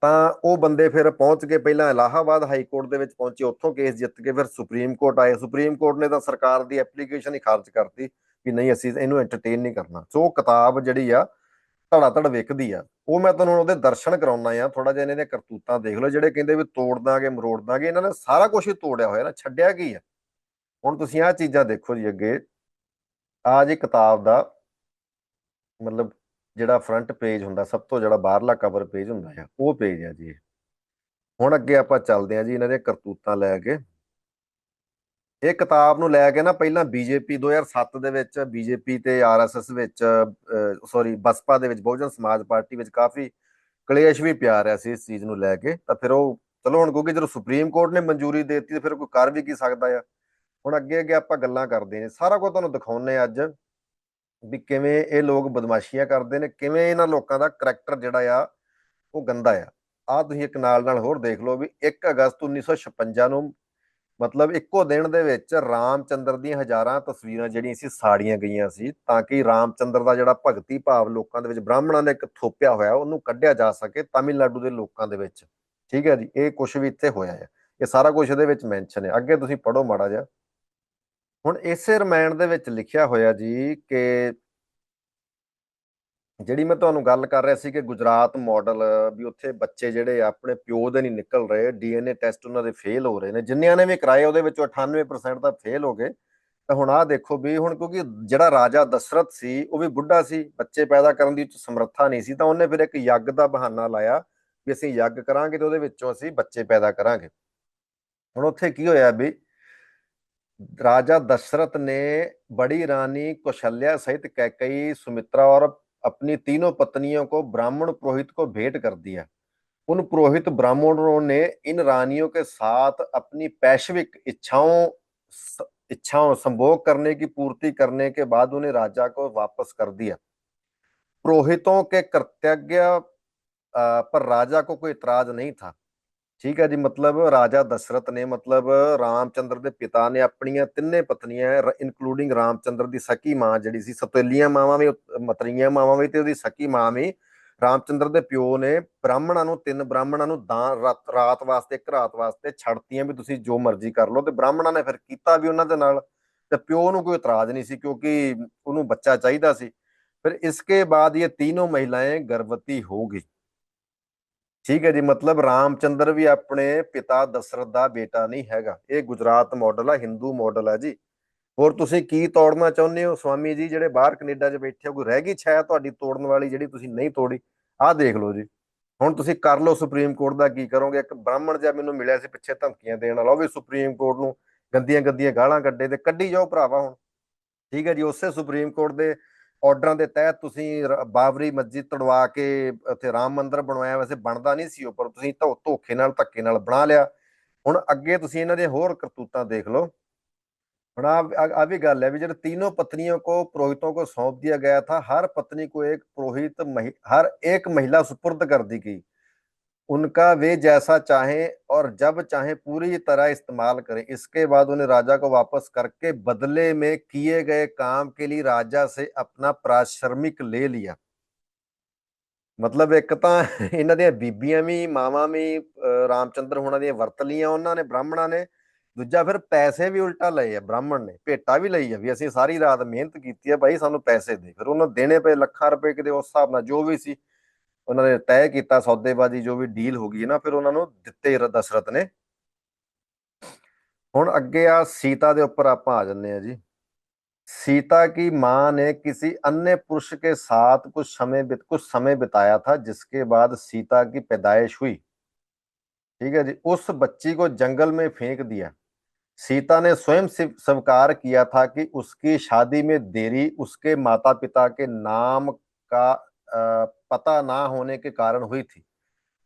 ਤਾਂ ਉਹ ਬੰਦੇ ਫਿਰ ਪਹੁੰਚ ਕੇ ਪਹਿਲਾਂ ਇਲਾਹਾਬਾਦ ਹਾਈ ਕੋਰਟ ਦੇ ਵਿੱਚ ਪਹੁੰਚੇ, ਉੱਥੋਂ ਕੇਸ ਜਿੱਤ ਕੇ ਫਿਰ ਸੁਪਰੀਮ ਕੋਰਟ ਆਏ। ਸੁਪਰੀਮ ਕੋਰਟ ਨੇ ਤਾਂ ਸਰਕਾਰ ਦੀ ਐਪਲੀਕੇਸ਼ਨ ਹੀ ਖਾਰਜ ਕਰਤੀ ਕਿ ਨਹੀਂ, ਅਸੀਂ ਇਹਨੂੰ ਐਂਟਰਟੇਨ ਨਹੀਂ ਕਰਨਾ। ਸੋ ਉਹ ਕਿਤਾਬ ਜਿਹੜੀ ਆ ਧੜਾ ਧੜ ਵਿਕਦੀ ਆ। ਉਹ ਮੈਂ ਤੁਹਾਨੂੰ ਉਹਦੇ ਦਰਸ਼ਨ ਕਰਾਉਣਾ ਆ, ਥੋੜਾ ਜਿਹਾ ਇਹਨਾਂ ਦੀਆਂ ਕਰਤੂਤਾਂ ਦੇਖ ਲਓ। ਜਿਹੜੇ ਕਹਿੰਦੇ ਵੀ ਤੋੜ ਦਾਂਗੇ, ਮਰੋੜ ਦਾਂਗੇ, ਇਹਨਾਂ ਨੇ ਸਾਰਾ ਕੁਝ ਹੀ ਤੋੜਿਆ ਹੋਇਆ ਨਾ, ਛੱਡਿਆ ਕੀ ਆ। ਹੁਣ ਤੁਸੀਂ ਆਹ ਚੀਜ਼ਾਂ ਦੇਖੋ ਜੀ। ਅੱਗੇ ਆ ਜੀ ਕਿਤਾਬ ਦਾ ਮਤਲਬ ਜਿਹੜਾ ਫਰੰਟ ਪੇਜ ਹੁੰਦਾ, ਸਭ ਤੋਂ ਜਿਹੜਾ ਬਾਹਰਲਾ ਕਵਰ ਪੇਜ ਹੁੰਦਾ ਆ, ਉਹ ਪੇਜ ਆ ਜੀ। ਹੁਣ ਅੱਗੇ ਆਪਾਂ ਚੱਲਦੇ ਹਾਂ ਜੀ ਇਹਨਾਂ ਦੀਆਂ ਕਰਤੂਤਾਂ ਲੈ ਕੇ। ਇਹ ਕਿਤਾਬ ਨੂੰ ਲੈ ਕੇ ਨਾ ਪਹਿਲਾਂ ਬੀਜੇਪੀ 2007 ਦੇ ਵਿੱਚ, ਬੀਜੇਪੀ ਤੇ ਆਰਐਸਐਸ ਵਿੱਚ, ਸੌਰੀ ਬਸਪਾ ਦੇ ਵਿੱਚ, ਬਹੁਜਨ ਸਮਾਜ ਪਾਰਟੀ ਵਿੱਚ ਕਾਫੀ ਕਲੇਸ਼ ਵੀ ਪਿਆ ਰਿਹਾ ਸੀ ਇਸ ਚੀਜ਼ ਨੂੰ ਲੈ ਕੇ। ਤਾਂ ਫਿਰ ਉਹ ਚਲੋ ਹੁਣ ਕਿਉਂਕਿ ਜਦੋਂ ਸੁਪਰੀਮ ਕੋਰਟ ਨੇ ਮਨਜ਼ੂਰੀ ਦੇ ਦਿੱਤੀ ਤਾਂ ਫਿਰ ਕੋਈ ਕਰ ਵੀ ਕੀ ਸਕਦਾ ਆ। ਹੁਣ ਅੱਗੇ ਅੱਗੇ ਆਪਾਂ ਗੱਲਾਂ ਕਰਦੇ ਨੇ, ਸਾਰਾ ਕੁਝ ਤੁਹਾਨੂੰ ਦਿਖਾਉਂਦੇ ਅੱਜ ਵੀ ਕਿਵੇਂ ਇਹ ਲੋਕ ਬਦਮਾਸ਼ੀਆਂ ਕਰਦੇ ਨੇ, ਕਿਵੇਂ ਇਹਨਾਂ ਲੋਕਾਂ ਦਾ ਕਰੈਕਟਰ ਜਿਹੜਾ ਆ ਉਹ ਗੰਦਾ ਆ। ਆਹ ਤੁਸੀਂ ਇੱਕ ਨਾਲ ਨਾਲ ਹੋਰ ਦੇਖ ਲਓ ਵੀ 1 ਅਗਸਤ 1956 ਨੂੰ ਮਤਲਬ ਇੱਕੋ ਦਿਨ ਦੇ ਵਿੱਚ ਰਾਮ ਚੰਦਰ ਦੀਆਂ ਹਜ਼ਾਰਾਂ ਤਸਵੀਰਾਂ ਜਿਹੜੀਆਂ ਸੀ ਸਾੜੀਆਂ ਗਈਆਂ ਸੀ, ਤਾਂ ਕਿ ਰਾਮ ਚੰਦਰ ਦਾ ਜਿਹੜਾ ਭਗਤੀ ਭਾਵ ਲੋਕਾਂ ਦੇ ਵਿੱਚ, ਬ੍ਰਾਹਮਣਾਂ ਨੇ ਇੱਕ ਥੋਪਿਆ ਹੋਇਆ, ਉਹਨੂੰ ਕੱਢਿਆ ਜਾ ਸਕੇ ਤਾਮਿਲਨਾਡੂ ਦੇ ਲੋਕਾਂ ਦੇ ਵਿੱਚ, ਠੀਕ ਹੈ ਜੀ। ਇਹ ਕੁਝ ਵੀ ਇੱਥੇ ਹੋਇਆ ਹੈ, ਇਹ ਸਾਰਾ ਕੁਝ ਇਹਦੇ ਵਿੱਚ ਮੈਂਸ਼ਨ ਹੈ। ਅੱਗੇ ਤੁਸੀਂ ਪੜ੍ਹੋ ਮਾੜਾ ਜਿਹਾ। ਹੁਣ ਇਸੇ ਰਮਾਇਣ ਦੇ ਵਿੱਚ ਲਿਖਿਆ ਹੋਇਆ ਜੀ ਕਿ ਜਿਹੜੀ ਮੈਂ ਤੁਹਾਨੂੰ ਗੱਲ ਕਰ ਰਿਹਾ ਸੀ ਕਿ ਗੁਜਰਾਤ ਮਾਡਲ, ਵੀ ਉੱਥੇ ਬੱਚੇ ਜਿਹੜੇ ਆਪਣੇ ਪਿਓ ਦੇ ਨਹੀਂ ਨਿਕਲ ਰਹੇ, DNA ਟੈਸਟ ਉਹਨਾਂ ਦੇ ਫੇਲ ਹੋ ਰਹੇ ਨੇ। ਜਿੰਨਿਆਂ ਨੇ ਵੀ ਕਰਾਏ ਉਹਦੇ ਵਿੱਚੋਂ 98% ਤਾਂ ਫੇਲ ਹੋ ਗਏ। ਤਾਂ ਹੁਣ ਆਹ ਦੇਖੋ ਵੀ ਹੁਣ ਕਿਉਂਕਿ ਜਿਹੜਾ ਰਾਜਾ ਦਸ਼ਰਥ ਸੀ ਉਹ ਵੀ ਬੁੱਢਾ ਸੀ, ਬੱਚੇ ਪੈਦਾ ਕਰਨ ਦੀ ਸਮਰੱਥਾ ਨਹੀਂ ਸੀ, ਤਾਂ ਉਹਨੇ ਫਿਰ ਇੱਕ ਯੱਗ ਦਾ ਬਹਾਨਾ ਲਾਇਆ ਵੀ ਅਸੀਂ ਯੱਗ ਕਰਾਂਗੇ ਤੇ ਉਹਦੇ ਵਿੱਚੋਂ ਅਸੀਂ ਬੱਚੇ ਪੈਦਾ ਕਰਾਂਗੇ। ਹੁਣ ਉੱਥੇ ਕੀ ਹੋਇਆ ਵੀ राजा दशरथ ने बड़ी रानी कौशल्या सहित कैकेयी, सुमित्रा और अपनी तीनों पत्नियों को ब्राह्मण पुरोहित को भेंट कर दिया। उन पुरोहित ब्राह्मणों ने इन रानियों के साथ अपनी पैशविक इच्छाओं संभोग करने की पूर्ति करने के बाद उन्हें राजा को वापस कर दिया। पुरोहितों के कृतज्ञ पर राजा को कोई इतराज नहीं था, ठीक है जी। मतलब राजा दशरथ ने, मतलब रामचंद्र के पिता ने अपनी तिन्ने पत्नियां इनकलूडिंग रामचंद्र की सकी मां जिहड़ी सी, सतीलियां मावां भी, मतरियां मावां भी ते उहदी सकी मां भी, रामचंद्र के प्यो ने ब्राह्मणों नूं, 3 ब्राह्मणों नूं दान रात वास्ते, एक रात वास्ते छड़तियां भी तुसीं जो मर्जी कर लो। ते ब्राह्मणों ने फिर कीता भी उन्हां दे नाल, ते प्यो नूं कोई इतराज नहीं सी क्योंकि उहनूं बच्चा चाहीदा सी। फिर इसके बाद ये तीनों महिलाएं गर्भवती हो गई, ठीक है जी। मतलब रामचंद्र भी अपने पिता दशरथ का बेटा नहीं हैगा। ये गुजरात मॉडल है, हिंदू मॉडल है जी। और तुसीं की तोड़ना चाहुंदे हो स्वामी जी, ਜਿਹੜੇ ਬਾਹਰ ਕੈਨੇਡਾ 'ਚ ਬੈਠੇ ਹੋ, ਕੋਈ ਰਹਿ ਗਈ ਛਾਇਆ ਤੁਹਾਡੀ ਤੋੜਨ ਵਾਲੀ ਜਿਹੜੀ ਤੁਸੀਂ ਨਹੀਂ ਤੋੜੀ? ਆਹ ਦੇਖ ਲਓ ਜੀ। ਹੁਣ ਤੁਸੀਂ ਕਰ ਲਓ ਸੁਪਰੀਮ ਕੋਰਟ ਦਾ ਕੀ ਕਰੋਗੇ। ਇੱਕ ਬ੍ਰਾਹਮਣ ਜਿਹਾ ਮੈਨੂੰ ਮਿਲਿਆ ਸੀ ਪਿੱਛੇ ਧਮਕੀਆਂ ਦੇਣ ਵਾਲਾ, ਉਹ ਵੀ ਸੁਪਰੀਮ ਕੋਰਟ ਨੂੰ ਗੰਦੀਆਂ ਗੰਦੀਆਂ ਗਾਲਾਂ ਕੱਢੇ, ਤੇ ਕੱਢੀ ਜਾਓ ਭਰਾਵਾ ਹੁਣ, ਠੀਕ ਹੈ ਜੀ। ਉਸੇ ਸੁਪਰੀਮ ਕੋਰਟ ਦੇ ਆਰਡਰਾਂ ਦੇ ਤਹਿਤ ਤੁਸੀਂ ਬਾਬਰੀ ਮਸਜਿਦ ਤੜਵਾ ਕੇ ਉੱਥੇ ਰਾਮ ਮੰਦਿਰ ਬਣਵਾਇਆ, ਵੈਸੇ ਬਣਦਾ ਨਹੀਂ ਸੀ, ਉੱਪਰ ਤੁਸੀਂ ਧੋਖੇ ਨਾਲ, ਧੱਕੇ ਨਾਲ ਬਣਾ ਲਿਆ। ਹੁਣ ਅੱਗੇ ਤੁਸੀਂ ਇਹਨਾਂ ਦੇ ਹੋਰ ਕਰਤੂਤਾਂ ਦੇਖ ਲਓ। ਹੁਣ ਆ ਵੀ ਗੱਲ है भी जब तीनों पत्नियों को पुरोहितों को सौंप दिया गया था, हर पत्नी को एक पुरोहित हर एक महिला सुपुर्द कर दी गई। उनका वे जैसा चाहें और जब चाहें पूरी तरह इस्तेमाल करें। इसके बाद उन्हें राजा को वापस करके बदले में किए गए काम के लिए राजा से अपना पारिश्रमिक ले लिया। ਮਤਲਬ ਇੱਕ ਤਾਂ ਇਹਨਾਂ ਦੀਆਂ ਬੀਬੀਆਂ ਵੀ ਮਾਵਾਂ ਵੀ ਰਾਮਚੰਦਰ ਹੋਣਾ ਦੀਆਂ ਵਰਤ ਲੀਆਂ ਉਹਨਾਂ ਨੇ ਬ੍ਰਾਹਮਣਾਂ ਨੇ। ਦੂਜਾ ਫਿਰ ਪੈਸੇ ਵੀ ਉਲਟਾ ਲਏ ਆ ਬ੍ਰਾਹਮਣ ਨੇ, ਭੇਟਾ ਵੀ ਲਈ ਆ ਵੀ ਅਸੀਂ ਸਾਰੀ ਰਾਤ ਮਿਹਨਤ ਕੀਤੀ ਆ ਭਾਈ ਸਾਨੂੰ ਪੈਸੇ ਦੇ। ਫਿਰ ਉਹਨਾਂ ਦੇਣੇ ਪਏ ਲੱਖਾਂ ਰੁਪਏ ਕਿਤੇ ਉਸ ਹਿਸਾਬ ਨਾਲ ਜੋ ਵੀ ਸੀ ਉਹਨਾਂ ਨੇ ਤੈਅ ਕੀਤਾ, ਸੌਦੇਬਾਜ਼ੀ ਜੋ ਵੀ ਡੀਲ ਹੋ ਗਈ ਨਾ, ਫਿਰ ਉਹਨਾਂ ਨੂੰ ਦਿੱਤੇ ਦਸ਼ਰਥ ਨੇ। ਹੁਣ ਅੱਗੇ ਆ ਸੀਤਾ ਦੇ ਉੱਪਰ ਆਪਾਂ ਆ ਜੰਨੇ ਆ ਜੀ। सीता की मां ने किसी अन्य पुरुष के साथ कुछ समय बिताया था, जिसके बाद सीता की पैदाइश हुई। ठीक है जी। उस बच्ची को जंगल में फेंक दिया। सीता ने स्वयं स्वीकार किया था कि उसकी शादी में देरी उसके माता पिता के नाम का पता ना होने के कारण हुई थी।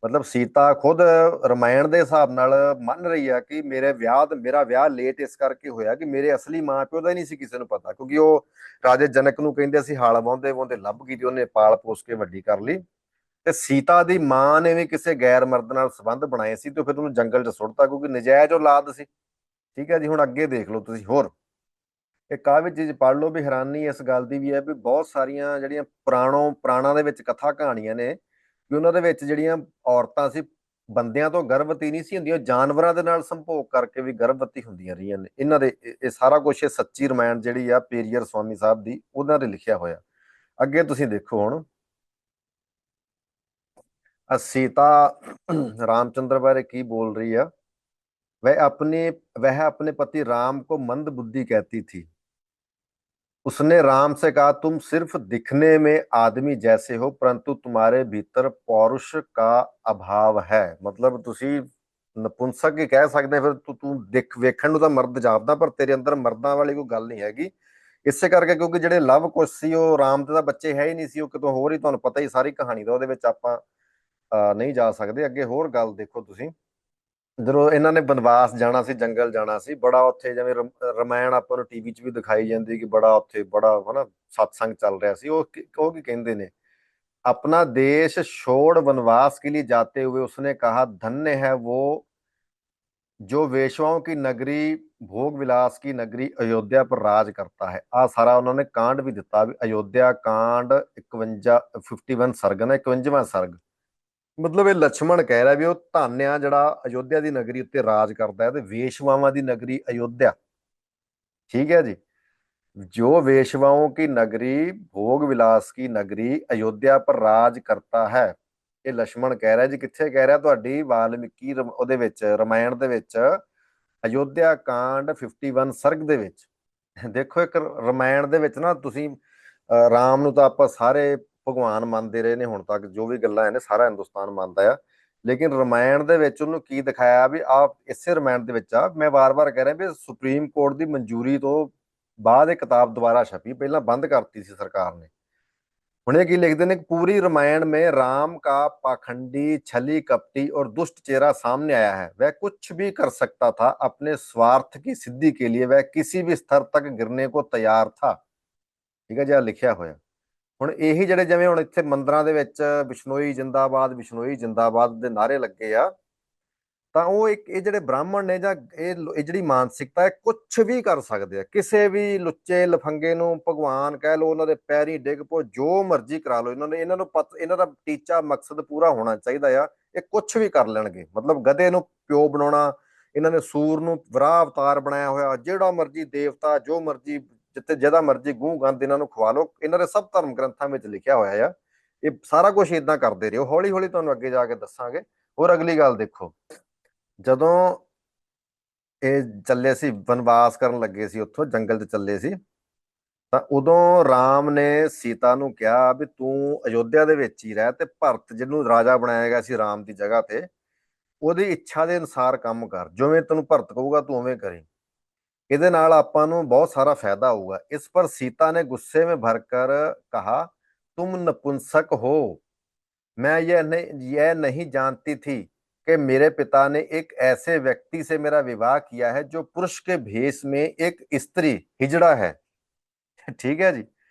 ਮਤਲਬ ਸੀਤਾ ਖੁਦ ਰਮਾਇਣ ਦੇ ਹਿਸਾਬ ਨਾਲ ਮੰਨ ਰਹੀ ਆ ਕਿ ਮੇਰਾ ਵਿਆਹ ਲੇਟ ਇਸ ਕਰਕੇ ਹੋਇਆ ਕਿ ਮੇਰੇ ਅਸਲੀ ਮਾਂ ਪਿਓ ਦਾ ਹੀ ਨਹੀਂ ਸੀ ਕਿਸੇ ਨੂੰ ਪਤਾ, ਕਿਉਂਕਿ ਉਹ ਰਾਜੇ ਜਨਕ ਨੂੰ ਕਹਿੰਦੇ ਸੀ ਹਾਲ ਵਾਹੁੰਦੇ ਵਾਹੁੰਦੇ ਲੱਭ ਗਈ ਤੇ ਉਹਨੇ ਪਾਲ ਪੋਸ ਕੇ ਵੱਡੀ ਕਰ ਲਈ। ਤੇ ਸੀਤਾ ਦੀ ਮਾਂ ਨੇ ਵੀ ਕਿਸੇ ਗੈਰ ਮਰਦ ਨਾਲ ਸੰਬੰਧ ਬਣਾਏ ਸੀ ਤੇ ਫਿਰ ਉਹਨੂੰ ਜੰਗਲ 'ਚ ਸੁੱਟਤਾ ਕਿਉਂਕਿ ਨਜਾਇਜ਼ ਔਲਾਦ ਸੀ। ਠੀਕ ਹੈ ਜੀ। ਹੁਣ ਅੱਗੇ ਦੇਖ ਲਓ ਤੁਸੀਂ ਹੋਰ ਇਹ ਕਾਵਿ ਚੀਜ਼ ਪੜ੍ਹ ਲਓ ਵੀ ਹੈਰਾਨੀ ਇਸ ਗੱਲ ਦੀ ਵੀ ਹੈ ਵੀ ਬਹੁਤ ਸਾਰੀਆਂ ਜਿਹੜੀਆਂ ਪੁਰਾਣਾਂ ਦੇ ਵਿੱਚ ਕਥਾ ਕਹਾਣੀਆਂ ਨੇ ਵੀ ਉਹਨਾਂ ਦੇ ਵਿੱਚ ਜਿਹੜੀਆਂ ਔਰਤਾਂ ਸੀ ਬੰਦਿਆਂ ਤੋਂ ਗਰਭਵਤੀ ਨਹੀਂ ਸੀ ਹੁੰਦੀਆਂ, ਜਾਨਵਰਾਂ ਦੇ ਨਾਲ ਸੰਭੋਗ ਕਰਕੇ ਵੀ ਗਰਭਵਤੀ ਹੁੰਦੀਆਂ ਰਹੀਆਂ ਨੇ। ਇਹਨਾਂ ਦੇ ਇਹ ਸਾਰਾ ਕੁਝ ਇਹ ਸੱਚੀ ਰਾਮਾਇਣ ਜਿਹੜੀ ਆ ਪੇਰੀਅਰ ਸਵਾਮੀ ਸਾਹਿਬ ਦੀ ਉਹਨਾਂ ਦੇ ਲਿਖਿਆ ਹੋਇਆ। ਅੱਗੇ ਤੁਸੀਂ ਦੇਖੋ ਹੁਣ सीता रामचंद्र बारे की बोल रही है। वह अपने पति राम को मंद बुद्धि कहती थी। उसने राम से कहा तुम सिर्फ दिखने में आदमी जैसे हो परंतु तुम्हारे भीतर पौरुष का अभाव है। मतलब तुसी नपुंसक ही कह सकते फिर तू दिख वेखण ਨੂੰ ਤਾਂ ਮਰਦ ਜਾਪਦਾ ਪਰ ਤੇਰੇ ਅੰਦਰ ਮਰਦਾਂ ਵਾਲੀ ਕੋਈ ਗੱਲ ਨਹੀਂ ਹੈਗੀ। ਇਸੇ ਕਰਕੇ ਕਿਉਂਕਿ ਜਿਹੜੇ ਲਵ ਕੁਸ਼ ਸੀ ਉਹ ਰਾਮ ਦੇ ਤਾਂ ਬੱਚੇ ਹੈ ਹੀ ਨਹੀਂ ਸੀ, ਉਹ ਕਿਤੋਂ ਹੋਰ ਹੀ, ਤੁਹਾਨੂੰ ਪਤਾ ਹੀ ਸਾਰੀ ਕਹਾਣੀ ਦਾ, ਉਹਦੇ ਵਿੱਚ ਆਪਾਂ ਨਹੀਂ ਜਾ ਸਕਦੇ। ਅੱਗੇ ਹੋਰ ਗੱਲ ਦੇਖੋ ਤੁਸੀਂ, ਜਦੋਂ ਇਹਨਾਂ ਨੇ ਬਨਵਾਸ ਜਾਣਾ ਸੀ, ਜੰਗਲ ਜਾਣਾ ਸੀ, ਬੜਾ ਉੱਥੇ ਜਿਵੇਂ ਰਮਾਇਣ ਆਪਾਂ ਨੂੰ ਟੀਵੀ 'ਚ ਵੀ ਦਿਖਾਈ ਜਾਂਦੀ ਕਿ ਬੜਾ ਉੱਥੇ ਬੜਾ ਹਨਾ ਸਤਸੰਗ ਚੱਲ ਰਿਹਾ ਸੀ। ਉਹ ਕੀ ਕਹਿੰਦੇ ਨੇ अपना देश छोड़ वनवास के लिए जाते हुए उसने कहा धन्य है वो जो वेश्वाओं की नगरी भोग विलास की नगरी अयोध्या पर राज करता है। आ सारा उन्होंने कांड भी दिता भी अयोध्या कांड 51 ਸਰਗ ਨਾ 51ਵਾਂ ਸਰਗ। ਮਤਲਬ ਇਹ ਲక్ష్ਮਣ ਕਹਿ ਰਿਹਾ ਵੀ ਉਹ ਧੰਨ ਆ ਜਿਹੜਾ ਅਯੋਧਿਆ ਦੀ ਨਗਰੀ ਉੱਤੇ ਰਾਜ ਕਰਦਾ ਹੈ ਤੇ ਵੇਸ਼ਵਾਵਾਂ ਦੀ ਨਗਰੀ ਅਯੋਧਿਆ। ਠੀਕ ਹੈ ਜੀ। जो वेश्वाओं की नगरी भोग विलास की नगरी अयोध्या पर राज करता है। ਇਹ ਲక్ష్ਮਣ ਕਹਿ ਰਿਹਾ ਜੀ। ਕਿੱਥੇ ਕਹਿ ਰਿਹਾ? ਤੁਹਾਡੀ ਵਾਲਮੀਕੀ ਉਹਦੇ ਵਿੱਚ ਰਮਾਇਣ ਦੇ ਵਿੱਚ ਅਯੋਧਿਆ ਕਾਂਡ 51 ਸਰਗ ਦੇ ਵਿੱਚ। ਦੇਖੋ ਇੱਕ ਰਮਾਇਣ ਦੇ ਵਿੱਚ ਨਾ ਤੁਸੀਂ ਰਾਮ ਨੂੰ ਤਾਂ ਆਪਾਂ ਸਾਰੇ ਭਗਵਾਨ ਮੰਨਦੇ ਰਹੇ ਨੇ ਹੁਣ ਤੱਕ, ਜੋ ਵੀ ਗੱਲਾਂ ਨੇ ਸਾਰਾ ਹਿੰਦੁਸਤਾਨ ਮੰਨਦਾ ਆ, ਲੇਕਿਨ ਰਮਾਇਣ ਦੇ ਵਿੱਚ ਉਹਨੂੰ ਕੀ ਦਿਖਾਇਆ ਵੀ ਆਪ ਇਸੇ ਰਮਾਇਣ ਦੇ ਵਿੱਚ ਆ, ਮੈਂ ਵਾਰ-ਵਾਰ ਕਹਿ ਰਿਹਾ ਵੀ ਸੁਪਰੀਮ ਕੋਰਟ ਦੀ ਮਨਜ਼ੂਰੀ ਤੋਂ ਬਾਅਦ ਇਹ ਕਿਤਾਬ ਦੁਬਾਰਾ ਛਪੀ, ਪਹਿਲਾਂ ਬੰਦ ਕਰਤੀ ਸੀ ਸਰਕਾਰ ਨੇ। ਹੁਣ ਇਹ ਕੀ ਲਿਖਦੇ ਨੇ, पूरी रामायण में राम का पाखंडी छली कपटी और दुष्ट चेहरा सामने आया है। वह कुछ भी कर सकता था, अपने स्वार्थ की सिद्धि के लिए वह किसी भी स्तर तक गिरने को तैयार था। ठीक है जी, लिखिਆ ਹੋਇਆ। ਹੁਣ ਇਹੀ ਜਿਹੜੇ ਜਿਵੇਂ ਹੁਣ ਇੱਥੇ ਮੰਦਰਾਂ ਦੇ ਵਿੱਚ ਬਿਸ਼ਨੋਈ ਜਿੰਦਾਬਾਦ ਦੇ ਨਾਰੇ ਲੱਗੇ ਆ, ਤਾਂ ਉਹ ਇਹ ਜਿਹੜੇ ਬ੍ਰਾਹਮਣ ਨੇ ਜਾਂ ਇਹ ਜਿਹੜੀ ਮਾਨਸਿਕਤਾ ਹੈ ਕੁਛ ਵੀ ਕਰ ਸਕਦੇ ਆ, ਕਿਸੇ ਵੀ ਲੁੱਚੇ ਲਫੰਗੇ ਨੂੰ ਭਗਵਾਨ ਕਹਿ ਲਓ, ਉਹਨਾਂ ਦੇ ਪੈਰੀ ਡਿੱਗ ਪੋ, ਜੋ ਮਰਜ਼ੀ ਕਰਾ ਲਓ। ਇਹਨਾਂ ਨੂੰ ਇਹਨਾਂ ਦਾ ਟੀਚਾ ਮਕਸਦ ਪੂਰਾ ਹੋਣਾ ਚਾਹੀਦਾ ਆ, ਇਹ ਕੁਛ ਵੀ ਕਰ ਲੈਣਗੇ। ਮਤਲਬ ਗਧੇ ਨੂੰ ਪਿਓ ਬਣਾਉਣਾ, ਇਹਨਾਂ ਨੇ ਸੂਰ ਨੂੰ ਵਰਾਹ ਅਵਤਾਰ ਬਣਾਇਆ ਹੋਇਆ, ਜਿਹੜਾ ਮਰਜ਼ੀ ਦੇਵਤਾ ਜੋ ਮਰਜ਼ੀ ਜਿੱਥੇ ਜਿਹਦਾ ਮਰਜ਼ੀ ਗੂੰ ਗੰਦ ਇਹਨਾਂ ਨੂੰ ਖਵਾ ਲਓ। ਇਹਨਾਂ ਦੇ ਸਭ ਧਰਮ ਗ੍ਰੰਥਾਂ ਵਿੱਚ ਲਿਖਿਆ ਹੋਇਆ ਆ। ਇਹ ਸਾਰਾ ਕੁਛ ਏਦਾਂ ਕਰਦੇ ਰਹੋ, ਹੌਲੀ ਹੌਲੀ ਤੁਹਾਨੂੰ ਅੱਗੇ ਜਾ ਕੇ ਦੱਸਾਂਗੇ। ਹੋਰ ਅਗਲੀ ਗੱਲ ਦੇਖੋ, ਜਦੋਂ ਇਹ ਚੱਲੇ ਸੀ ਵਨਵਾਸ ਕਰਨ ਲੱਗੇ ਸੀ, ਉੱਥੋਂ ਜੰਗਲ 'ਚ ਚੱਲੇ ਸੀ, ਤਾਂ ਉਦੋਂ ਰਾਮ ਨੇ ਸੀਤਾ ਨੂੰ ਕਿਹਾ ਵੀ ਤੂੰ ਅਯੋਧਿਆ ਦੇ ਵਿੱਚ ਹੀ ਰਹਿ ਤੇ ਭਰਤ ਜਿਹਨੂੰ ਰਾਜਾ ਬਣਾਇਆ ਗਿਆ ਸੀ ਰਾਮ ਦੀ ਜਗ੍ਹਾ ਤੇ, ਉਹਦੀ ਇੱਛਾ ਦੇ ਅਨੁਸਾਰ ਕੰਮ ਕਰ, ਜਿਵੇਂ ਤੈਨੂੰ ਭਰਤ ਕਹੂਗਾ ਤੂੰ ਉਵੇਂ ਕਰੀ, ਇਹਦੇ ਨਾਲ ਆਪਾਂ ਨੂੰ ਬਹੁਤ ਸਾਰਾ ਫਾਇਦਾ ਹੋਊਗਾ। ਇਸ ਪਰ ਸੀਤਾ ਨੇ ਗੁੱਸੇ में भरकर कहा तुम नपुंसक हो, मैं यह नहीं जानती थी कि मेरे पिता ने एक ऐसे व्यक्ति से मेरा विवाह किया है जो पुरुष के भेष में एक स्त्री हिजड़ा है। ठीक है जी।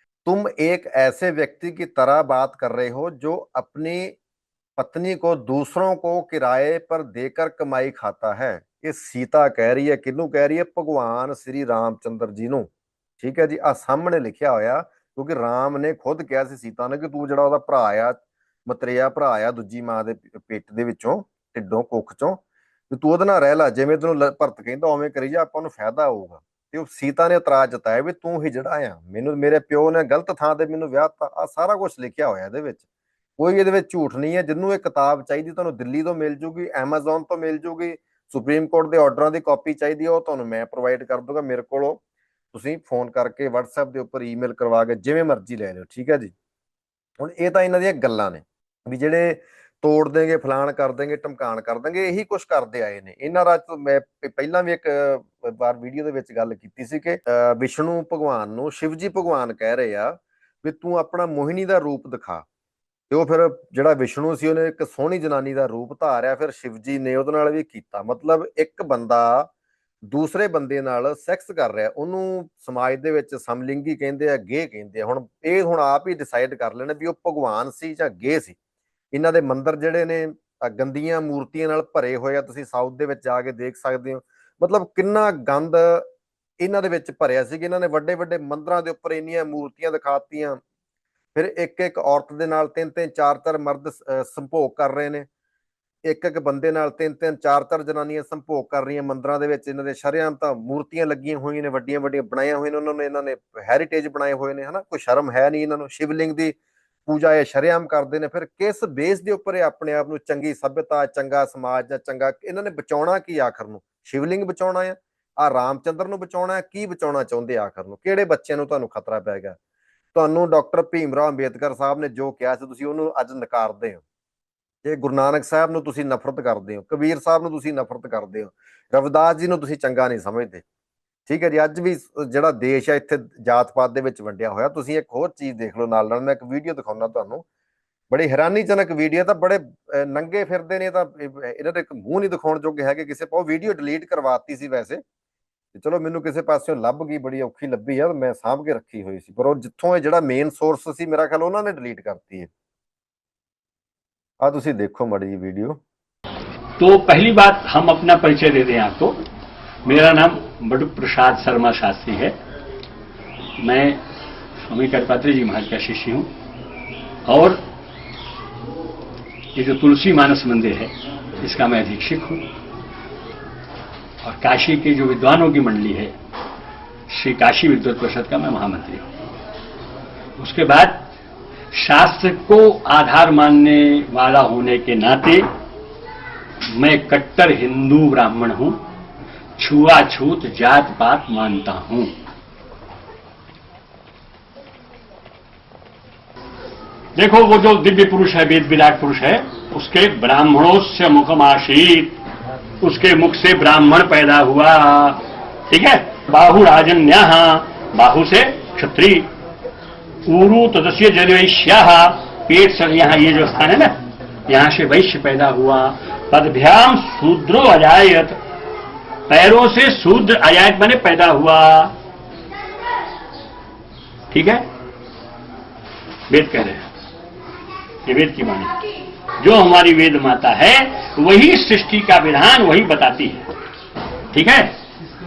तुम एक ऐसे व्यक्ति की तरह बात कर रहे हो जो अपनी पत्नी को दूसरों को किराए पर देकर कमाई खाता है। ये सीता कह रही है, किनू कह रही है? भगवान श्री रामचंद्र जी ਨੂੰ। ठीक है जी, आ सामने लिखिया होया, क्योंकि राम ने खुद कहा सी सीता ने कि तू ਜਿਹੜਾ ਉਹਦਾ ਭਰਾ ਆ, ਮਤਰੇਆ ਭਰਾ ਆ ਦੂਜੀ ਮਾਂ ਦੇ ਪੇਟ ਦੇ ਵਿੱਚੋਂ, ਢਿੱਡੋਂ ਕੁੱਖ ਚੋਂ, ਤੇ ਤੂੰ ਉਹਦੇ ਨਾਲ ਰਹਿ ਲੈ, ਜਿਵੇਂ ਤੈਨੂੰ ਭਰਤ ਕਹਿੰਦਾ ਉਵੇਂ ਕਰੀ ਜਾ, ਆਪਾਂ ਨੂੰ ਫਾਇਦਾ ਹੋਊਗਾ। ਤੇ ਉਹ ਸੀਤਾ ਨੇ ਇਤਰਾਜ਼ ਜਤਾਇਆ ਵੀ ਤੂੰ ਹੀ ਜਿਹੜਾ ਆ, ਮੈਨੂੰ ਮੇਰੇ ਪਿਓ ਨੇ ਗਲਤ ਥਾਂ ਤੇ ਮੈਨੂੰ ਵਿਆਹਤਾ। ਆ ਸਾਰਾ ਕੁਝ ਲਿਖਿਆ ਹੋਇਆ ਇਹਦੇ ਵਿੱਚ, ਕੋਈ ਇਹਦੇ ਵਿੱਚ ਝੂਠ ਨਹੀਂ ਹੈ। ਜਿਹਨੂੰ ਇਹ ਕਿਤਾਬ ਚਾਹੀਦੀ ਤੁਹਾਨੂੰ ਦਿੱਲੀ ਤੋਂ ਮਿਲ ਜੂਗੀ, ਐਮਾਜ਼ਨ ਤੋਂ ਮਿਲ ਜੂਗੀ, ਸੁਪਰੀਮ ਕੋਰਟ ਦੇ ਆਰਡਰਾਂ ਦੀ ਕਾਪੀ ਚਾਹੀਦੀ ਹੈ ਉਹ ਤੁਹਾਨੂੰ ਮੈਂ ਪ੍ਰੋਵਾਈਡ ਕਰ ਦੂੰਗਾ। ਮੇਰੇ ਕੋਲੋਂ ਤੁਸੀਂ ਫੋਨ ਕਰਕੇ WhatsApp ਦੇ ਉੱਪਰ ਈਮੇਲ ਕਰਵਾ ਕੇ ਜਿਵੇਂ ਮਰਜ਼ੀ ਲੈ ਲਿਓ। ਠੀਕ ਹੈ ਜੀ। ਹੁਣ ਇਹ ਤਾਂ ਇਹਨਾਂ ਦੀਆਂ ਗੱਲਾਂ ਨੇ ਵੀ ਜਿਹੜੇ ਤੋੜ ਦੇਂਗੇ, ਫਲਾਣ ਕਰ ਦੇਂਗੇ, ਧਮਕਾਣ ਕਰ ਦੇਂਗੇ, ਇਹੀ ਕੁਝ ਕਰਦੇ ਆਏ ਨੇ। ਇਹਨਾਂ ਰਾਜ ਮੈਂ ਪਹਿਲਾਂ ਵੀ ਇੱਕ ਵਾਰ ਵੀਡੀਓ ਦੇ ਵਿੱਚ ਗੱਲ ਕੀਤੀ ਸੀ ਕਿ ਵਿਸ਼ਨੂੰ ਭਗਵਾਨ ਨੂੰ ਸ਼ਿਵਜੀ ਭਗਵਾਨ ਕਹਿ ਰਹੇ ਆ ਵੀ ਤੂੰ ਆਪਣਾ ਮੋਹਿਨੀ ਦਾ ਰੂਪ ਦਿਖਾ। ਤੇ ਉਹ ਫਿਰ ਜਿਹੜਾ ਵਿਸ਼ਨੂੰ ਸੀ ਉਹਨੇ ਇੱਕ ਸੋਹਣੀ ਜਨਾਨੀ ਦਾ ਰੂਪ ਧਾਰਿਆ, ਫਿਰ ਸ਼ਿਵਜੀ ਨੇ ਉਹਦੇ ਨਾਲ ਵੀ ਕੀਤਾ। ਮਤਲਬ ਇੱਕ ਬੰਦਾ ਦੂਸਰੇ ਬੰਦੇ ਨਾਲ ਸੈਕਸ ਕਰ ਰਿਹਾ, ਉਹਨੂੰ ਸਮਾਜ ਦੇ ਵਿੱਚ ਸਮਲਿੰਗੀ ਕਹਿੰਦੇ ਆ, ਗੇ ਕਹਿੰਦੇ ਆ। ਹੁਣ ਇਹ ਹੁਣ ਆਪ ਹੀ ਡਿਸਾਈਡ ਕਰ ਲੈਣਾ ਵੀ ਉਹ ਭਗਵਾਨ ਸੀ ਜਾਂ ਗੇ ਸੀ। ਇਹਨਾਂ ਦੇ ਮੰਦਿਰ ਜਿਹੜੇ ਨੇ ਗੰਦੀਆਂ ਮੂਰਤੀਆਂ ਨਾਲ ਭਰੇ ਹੋਏ ਆ, ਤੁਸੀਂ ਸਾਊਥ ਦੇ ਵਿੱਚ ਜਾ ਕੇ ਦੇਖ ਸਕਦੇ ਹੋ। ਮਤਲਬ ਕਿੰਨਾ ਗੰਦ ਇਹਨਾਂ ਦੇ ਵਿੱਚ ਭਰਿਆ ਸੀ ਕਿ ਇਹਨਾਂ ਨੇ ਵੱਡੇ ਵੱਡੇ ਮੰਦਿਰਾਂ ਦੇ ਉੱਪਰ ਇੰਨੀਆਂ ਮੂਰਤੀਆਂ ਦਿਖਾਤੀਆਂ। ਫਿਰ ਇੱਕ ਇੱਕ ਔਰਤ ਦੇ ਨਾਲ ਤਿੰਨ ਤਿੰਨ ਚਾਰ ਚਾਰ ਮਰਦ ਸੰਭੋਗ ਕਰ ਰਹੇ ਨੇ, ਇੱਕ ਇੱਕ ਬੰਦੇ ਨਾਲ ਤਿੰਨ ਤਿੰਨ ਚਾਰ ਚਾਰ ਜਨਾਨੀਆਂ ਸੰਭੋਗ ਕਰ ਰਹੀਆਂ ਮੰਦਿਰਾਂ ਦੇ ਵਿੱਚ। ਇਹਨਾਂ ਦੇ ਸ਼ਰੇਆਮ ਤਾਂ ਮੂਰਤੀਆਂ ਲੱਗੀਆਂ ਹੋਈਆਂ ਨੇ, ਵੱਡੀਆਂ ਵੱਡੀਆਂ ਬਣਾਈਆਂ ਹੋਈਆਂ ਨੇ, ਉਹਨਾਂ ਨੇ ਇਹਨਾਂ ਨੇ ਹੈਰੀਟੇਜ ਬਣਾਏ ਹੋਏ ਨੇ, ਹਨਾ। ਕੋਈ ਸ਼ਰਮ ਹੈ ਨਹੀਂ ਇਹਨਾਂ ਨੂੰ। ਸ਼ਿਵਲਿੰਗ ਦੀ ਪੂਜਾ ਇਹ ਸ਼ਰੇਆਮ ਕਰਦੇ ਨੇ। ਫਿਰ ਕਿਸ ਬੇਸ ਦੇ ਉੱਪਰ ਇਹ ਆਪਣੇ ਆਪ ਨੂੰ ਚੰਗੀ ਸਭਿਅਤਾ, ਚੰਗਾ ਸਮਾਜ ਜਾਂ ਚੰਗਾ, ਇਹਨਾਂ ਨੇ ਬਚਾਉਣਾ ਕੀ ਆਖਰ ਨੂੰ? ਸ਼ਿਵਲਿੰਗ ਬਚਾਉਣਾ ਆ ਰਾਮਚੰਦਰ ਨੂੰ ਬਚਾਉਣਾ, ਕੀ ਬਚਾਉਣਾ ਚਾਹੁੰਦੇ ਆਖਰ ਨੂੰ? ਕਿਹੜੇ ਬੱਚਿਆਂ ਨੂੰ ਤੁਹਾਨੂੰ ਖਤਰਾ ਪੈ ਗਿਆ? ਤੁਹਾਨੂੰ ਡਾਕਟਰ ਭੀਮ ਰਾਓ ਅੰਬੇਦਕਰ ਸਾਹਿਬ ਨੇ ਜੋ ਕਿਹਾ ਸੀ ਤੁਸੀਂ ਉਹਨੂੰ ਅੱਜ ਨਕਾਰਦੇ ਹੋ। ਜੇ ਗੁਰੂ ਨਾਨਕ ਸਾਹਿਬ ਨੂੰ ਤੁਸੀਂ ਨਫ਼ਰਤ ਕਰਦੇ ਹੋ, ਕਬੀਰ ਸਾਹਿਬ ਨੂੰ ਤੁਸੀਂ ਨਫ਼ਰਤ ਕਰਦੇ ਹੋ, ਰਵਿਦਾਸ ਜੀ ਨੂੰ ਤੁਸੀਂ ਚੰਗਾ ਨਹੀਂ ਸਮਝਦੇ। ਠੀਕ ਹੈ ਜੀ। ਅੱਜ ਵੀ ਜਿਹੜਾ ਦੇਸ਼ ਹੈ ਇੱਥੇ ਜਾਤ ਪਾਤ ਦੇ ਵਿੱਚ ਵੰਡਿਆ ਹੋਇਆ। ਤੁਸੀਂ ਇੱਕ ਹੋਰ ਚੀਜ਼ ਦੇਖ ਲਓ ਨਾਲ ਨਾਲ, ਮੈਂ ਇੱਕ ਵੀਡੀਓ ਦਿਖਾਉਣਾ ਤੁਹਾਨੂੰ, ਬੜੀ ਹੈਰਾਨੀਜਨਕ ਵੀਡੀਓ। ਤਾਂ ਬੜੇ ਨੰਗੇ ਫਿਰਦੇ ਨੇ, ਤਾਂ ਇਹਨਾਂ ਦੇ ਇੱਕ ਮੂੰਹ ਨਹੀਂ ਦਿਖਾਉਣ ਜੋਗੇ ਹੈਗੇ ਕਿਸੇ। ਉਹ ਵੀਡੀਓ ਡਿਲੀਟ ਕਰਵਾਤੀ ਸੀ ਵੈਸੇ, ਚਲੋ ਮੈਨੂੰ ਕਿਸੇ ਪਾਸਿਓਂ ਲੱਭ ਗਈ, ਬੜੀ ਔਖੀ ਲੱਭੀ ਆ, ਮੈਂ ਸਾਂਭ ਕੇ ਰੱਖੀ ਹੋਈ ਸੀ। ਪਰ ਉਹ ਜਿੱਥੋਂ ਇਹ ਜਿਹੜਾ ਮੇਨ ਸੋਰਸ ਸੀ ਮੇਰਾ ਖਿਆਲ ਉਹਨਾਂ ਨੇ ਡਿਲੀਟ ਕਰਤੀ है। आ तुसी देखो माड़ी जी वीडियो। तो पहली बात हम अपना परिचय दे दें आपको। मेरा नाम बड़ू प्रसाद शर्मा शास्त्री है। मैं स्वामी करपात्री जी महाराज का शिष्य हूँ और ये जो तुलसी मानस मंदिर है इसका मैं अधीक्षक हूँ। और काशी के जो विद्वानों की मंडली है श्री काशी विद्वत परिषद का मैं महामंत्री हूँ। उसके बाद शास्त्र को आधार मानने वाला होने के नाते मैं कट्टर हिंदू ब्राह्मण हूं, छुआछूत जात पात मानता हूं। देखो वो जो दिव्य पुरुष है, वेद विराट पुरुष है, उसके ब्राह्मणों से मुखमाशीत, उसके मुख से ब्राह्मण पैदा हुआ। ठीक है। बाहु राजन्या, बाहु से क्षत्रिय, ऊरु तदस्य जनवैश्या, पेट से यहाँ ये जो स्थान है ना, यहाँ से वैश्य पैदा हुआ। पदभ्याम शूद्रो अजायत, पैरों से शूद्र अजायत बने पैदा हुआ। ठीक है। वेद कह रहे हैं, ये वेद की वाणी, जो हमारी वेद माता है वही सृष्टि का विधान वही बताती है। ठीक है।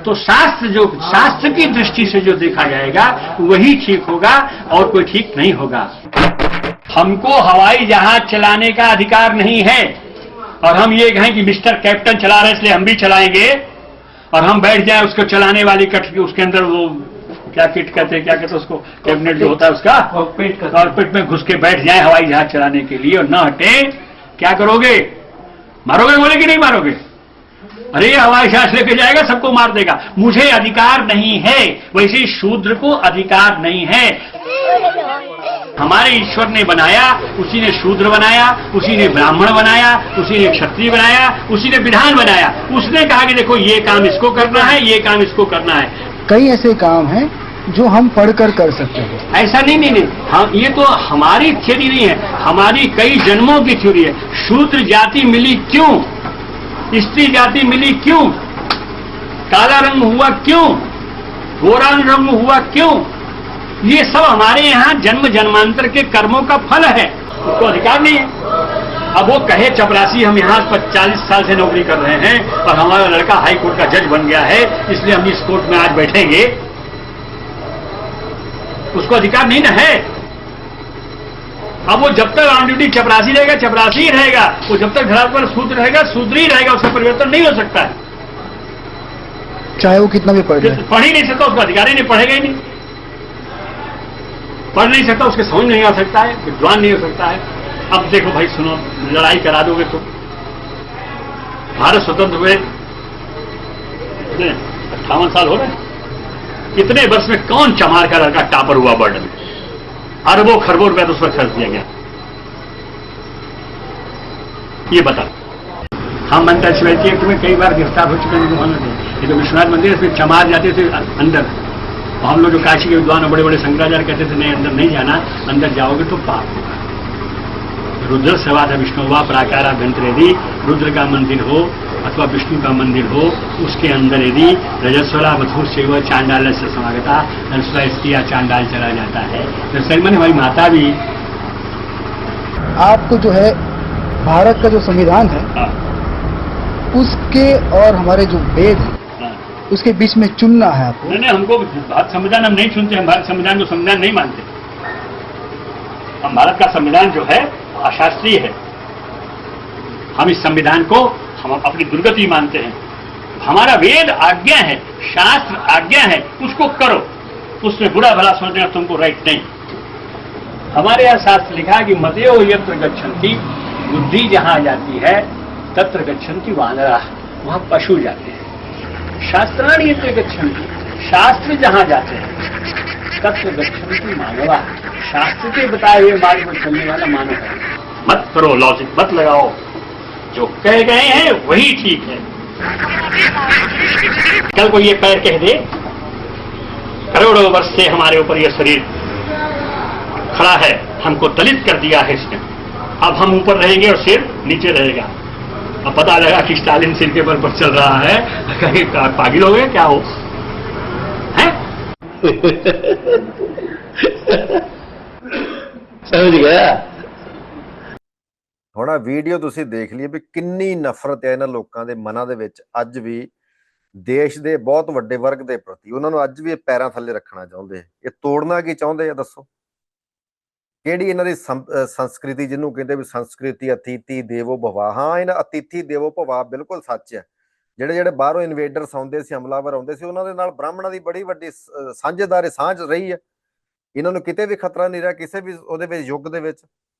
तो शास्त्र जो शास्त्र की दृष्टि से जो देखा जाएगा वही ठीक होगा और कोई ठीक नहीं होगा। हमको हवाई जहाज चलाने का अधिकार नहीं है और हम ये कहें कि मिस्टर कैप्टन चला रहे इसलिए हम भी चलाएंगे और हम बैठ जाए उसको चलाने वाली कट उसके अंदर वो क्या किट कहते हैं, क्या कहते हैं उसको, कैबिनेट जो होता है उसका कॉकपिट में घुस के बैठ जाए हवाई जहाज चलाने के लिए और न हटे, क्या करोगे? मारोगे बोले कि नहीं मारोगे? अरे हवाई जहाज लेके जाएगा सबको मार देगा। मुझे अधिकार नहीं है, वैसे शूद्र को अधिकार नहीं है। हमारे ईश्वर ने बनाया, उसी ने शूद्र बनाया, उसी ने ब्राह्मण बनाया, उसी ने क्षत्रिय बनाया, उसी ने विधान बनाया। उसने कहा कि देखो ये काम इसको करना है, ये काम इसको करना है। कई ऐसे काम हैं जो हम पढ़कर कर सकते हैं। ऐसा नहीं, हम ये तो हमारी थ्योरी नहीं है, हमारी कई जन्मों की थ्योरी है। शूद्र जाति मिली क्यों? स्त्री जाति मिली क्यों? काला रंग हुआ क्यों? गोरा रंग हुआ क्यों? ये सब हमारे यहाँ जन्म जन्मांतर के कर्मों का फल है, उसको अधिकार नहीं है। अब वो कहे चपरासी हम यहाँ पर 40 साल से नौकरी कर रहे हैं और हमारा लड़का हाई कोर्ट का जज बन गया है, इसलिए हम इस कोर्ट में आज बैठेंगे, उसको अधिकार नहीं ना है। अब वो जब तक ऑन ड्यूटी चपरासी रहेगा, चपरासी ही रहेगा, वो जब तक धरातल पर सूत्र रहेगा, सूत्र ही रहेगा, उसका परिवर्तन नहीं हो सकता है। चाहे वो कितना भी पढ़ ले। पढ़ ही नहीं सकता, उसका अधिकार ही नहीं, पढ़ेगा ही नहीं, पढ़ नहीं सकता, उसके समझ नहीं आ सकता है, विद्वान नहीं हो सकता है। अब देखो भाई सुनो, लड़ाई करा दोगे तो भारत स्वतंत्र हुए 58 साल हो रहे, इतने वर्ष में कौन चमार का लड़का टॉपर हुआ वर्ल्ड में? अरबों खरबों रुपया तो उस पर खर्च दिया गया। ये बता, हम मंदिर शिवाजी एक्ट में कई बार गिरफ्तार हो चुके हैं। ये तो विश्वनाथ मंदिर, इसमें चमार जाते थे अंदर, और हम लोग जो काशी के विद्वान और बड़े बड़े शंकराचार्य कहते थे नहीं अंदर नहीं जाना, अंदर जाओगे तो पाप होगा। रुद्र सेवाद विष्णु वा प्राकार अभ्यंतरेदी, रुद्र का मंदिर हो अथवा विष्णु का मंदिर हो, उसके अंदर यदि रजस्वला मधुर से वह चांडाल से समागता स्त्रिया चांडाल चला जाता है। तो सलमान हमारी माता भी आपको जो है भारत का जो संविधान है हाँ, उसके और हमारे जो वेद है हाँ। उसके बीच में चुनना है आपको। नहीं, हमको भारत संविधान हम नहीं चुनते, हम भारत संविधान को संविधान नहीं मानते। हम भारत का संविधान जो है अशास्त्रीय है, हम इस संविधान को हम अपनी दुर्गति मानते हैं। हमारा वेद आज्ञा है, शास्त्र आज्ञा है, उसको करो, उसमें बुरा भला सोचना तुमको राइट नहीं। हमारे यहाँ शास्त्र लिखा कि मतयो यत्र गच्छन्ति, बुद्धि जहां जाती है तत्र गच्छन्ति वानरा, वहां पशु जाते हैं। शास्त्राणि यत्र गच्छन्ति, शास्त्र जहां जाते हैं तत्र गच्छन्ति मानवा, शास्त्र के बताए हुए मार्ग पर चलने वाला मानव है। मत करो लॉजिक, मत लगाओ, जो कह गए हैं वही ठीक है। कल को ये पैर कह दे करोड़ों वर्ष से हमारे ऊपर ये शरीर खड़ा है, हमको दलित कर दिया है इसने, अब हम ऊपर रहेंगे और सिर नीचे रहेगा। अब पता लगा कि स्टालिन सिर के बल पर चल रहा है, कहीं पागल हो गए क्या हो हैं? समझ गया। ਹੁਣ ਆਹ ਵੀਡੀਓ ਤੁਸੀਂ ਦੇਖ ਲਈ ਵੀ ਕਿੰਨੀ ਨਫ਼ਰਤ ਹੈ ਇਹਨਾਂ ਲੋਕਾਂ ਦੇ ਮਨਾਂ ਦੇ ਵਿੱਚ ਅੱਜ ਵੀ ਦੇਸ਼ ਦੇ ਬਹੁਤ ਵੱਡੇ ਵਰਗ ਦੇ ਪ੍ਰਤੀ। ਉਹਨਾਂ ਨੂੰ ਅੱਜ ਵੀ ਇਹ ਪੈਰਾਂ ਥੱਲੇ ਰੱਖਣਾ ਚਾਹੁੰਦੇ, ਇਹ ਤੋੜਨਾ ਕੀ ਚਾਹੁੰਦੇ ਆ ਦੱਸੋ? ਕਿਹੜੀ ਇਹਨਾਂ ਦੀ ਸੰਸਕ੍ਰਿਤੀ ਜਿਹਨੂੰ ਕਹਿੰਦੇ ਵੀ ਸੰਸਕ੍ਰਿਤੀ ਅਤੀਥੀ ਦੇਵੋ ਭਵਾ। ਹਾਂ, ਇਹਨਾਂ ਅਤੀਥੀ ਦੇਵੋ ਭਵਾ ਬਿਲਕੁਲ ਸੱਚ ਹੈ। ਜਿਹੜੇ ਬਾਹਰੋਂ ਇਨਵੇਡਰਸ ਆਉਂਦੇ ਸੀ, ਹਮਲਾਵਰ ਆਉਂਦੇ ਸੀ, ਉਹਨਾਂ ਦੇ ਨਾਲ ਬ੍ਰਾਹਮਣਾਂ ਦੀ ਬੜੀ ਵੱਡੀ ਸਾਂਝੇਦਾਰੀ ਸਾਂਝ ਰਹੀ ਹੈ। ਇਹਨਾਂ ਨੂੰ ਕਿਤੇ ਵੀ ਖਤਰਾ ਨਹੀਂ ਰਿਹਾ ਕਿਸੇ ਵੀ ਉਹਦੇ ਵਿੱਚ ਯੁੱਗ ਦੇ ਵਿੱਚ।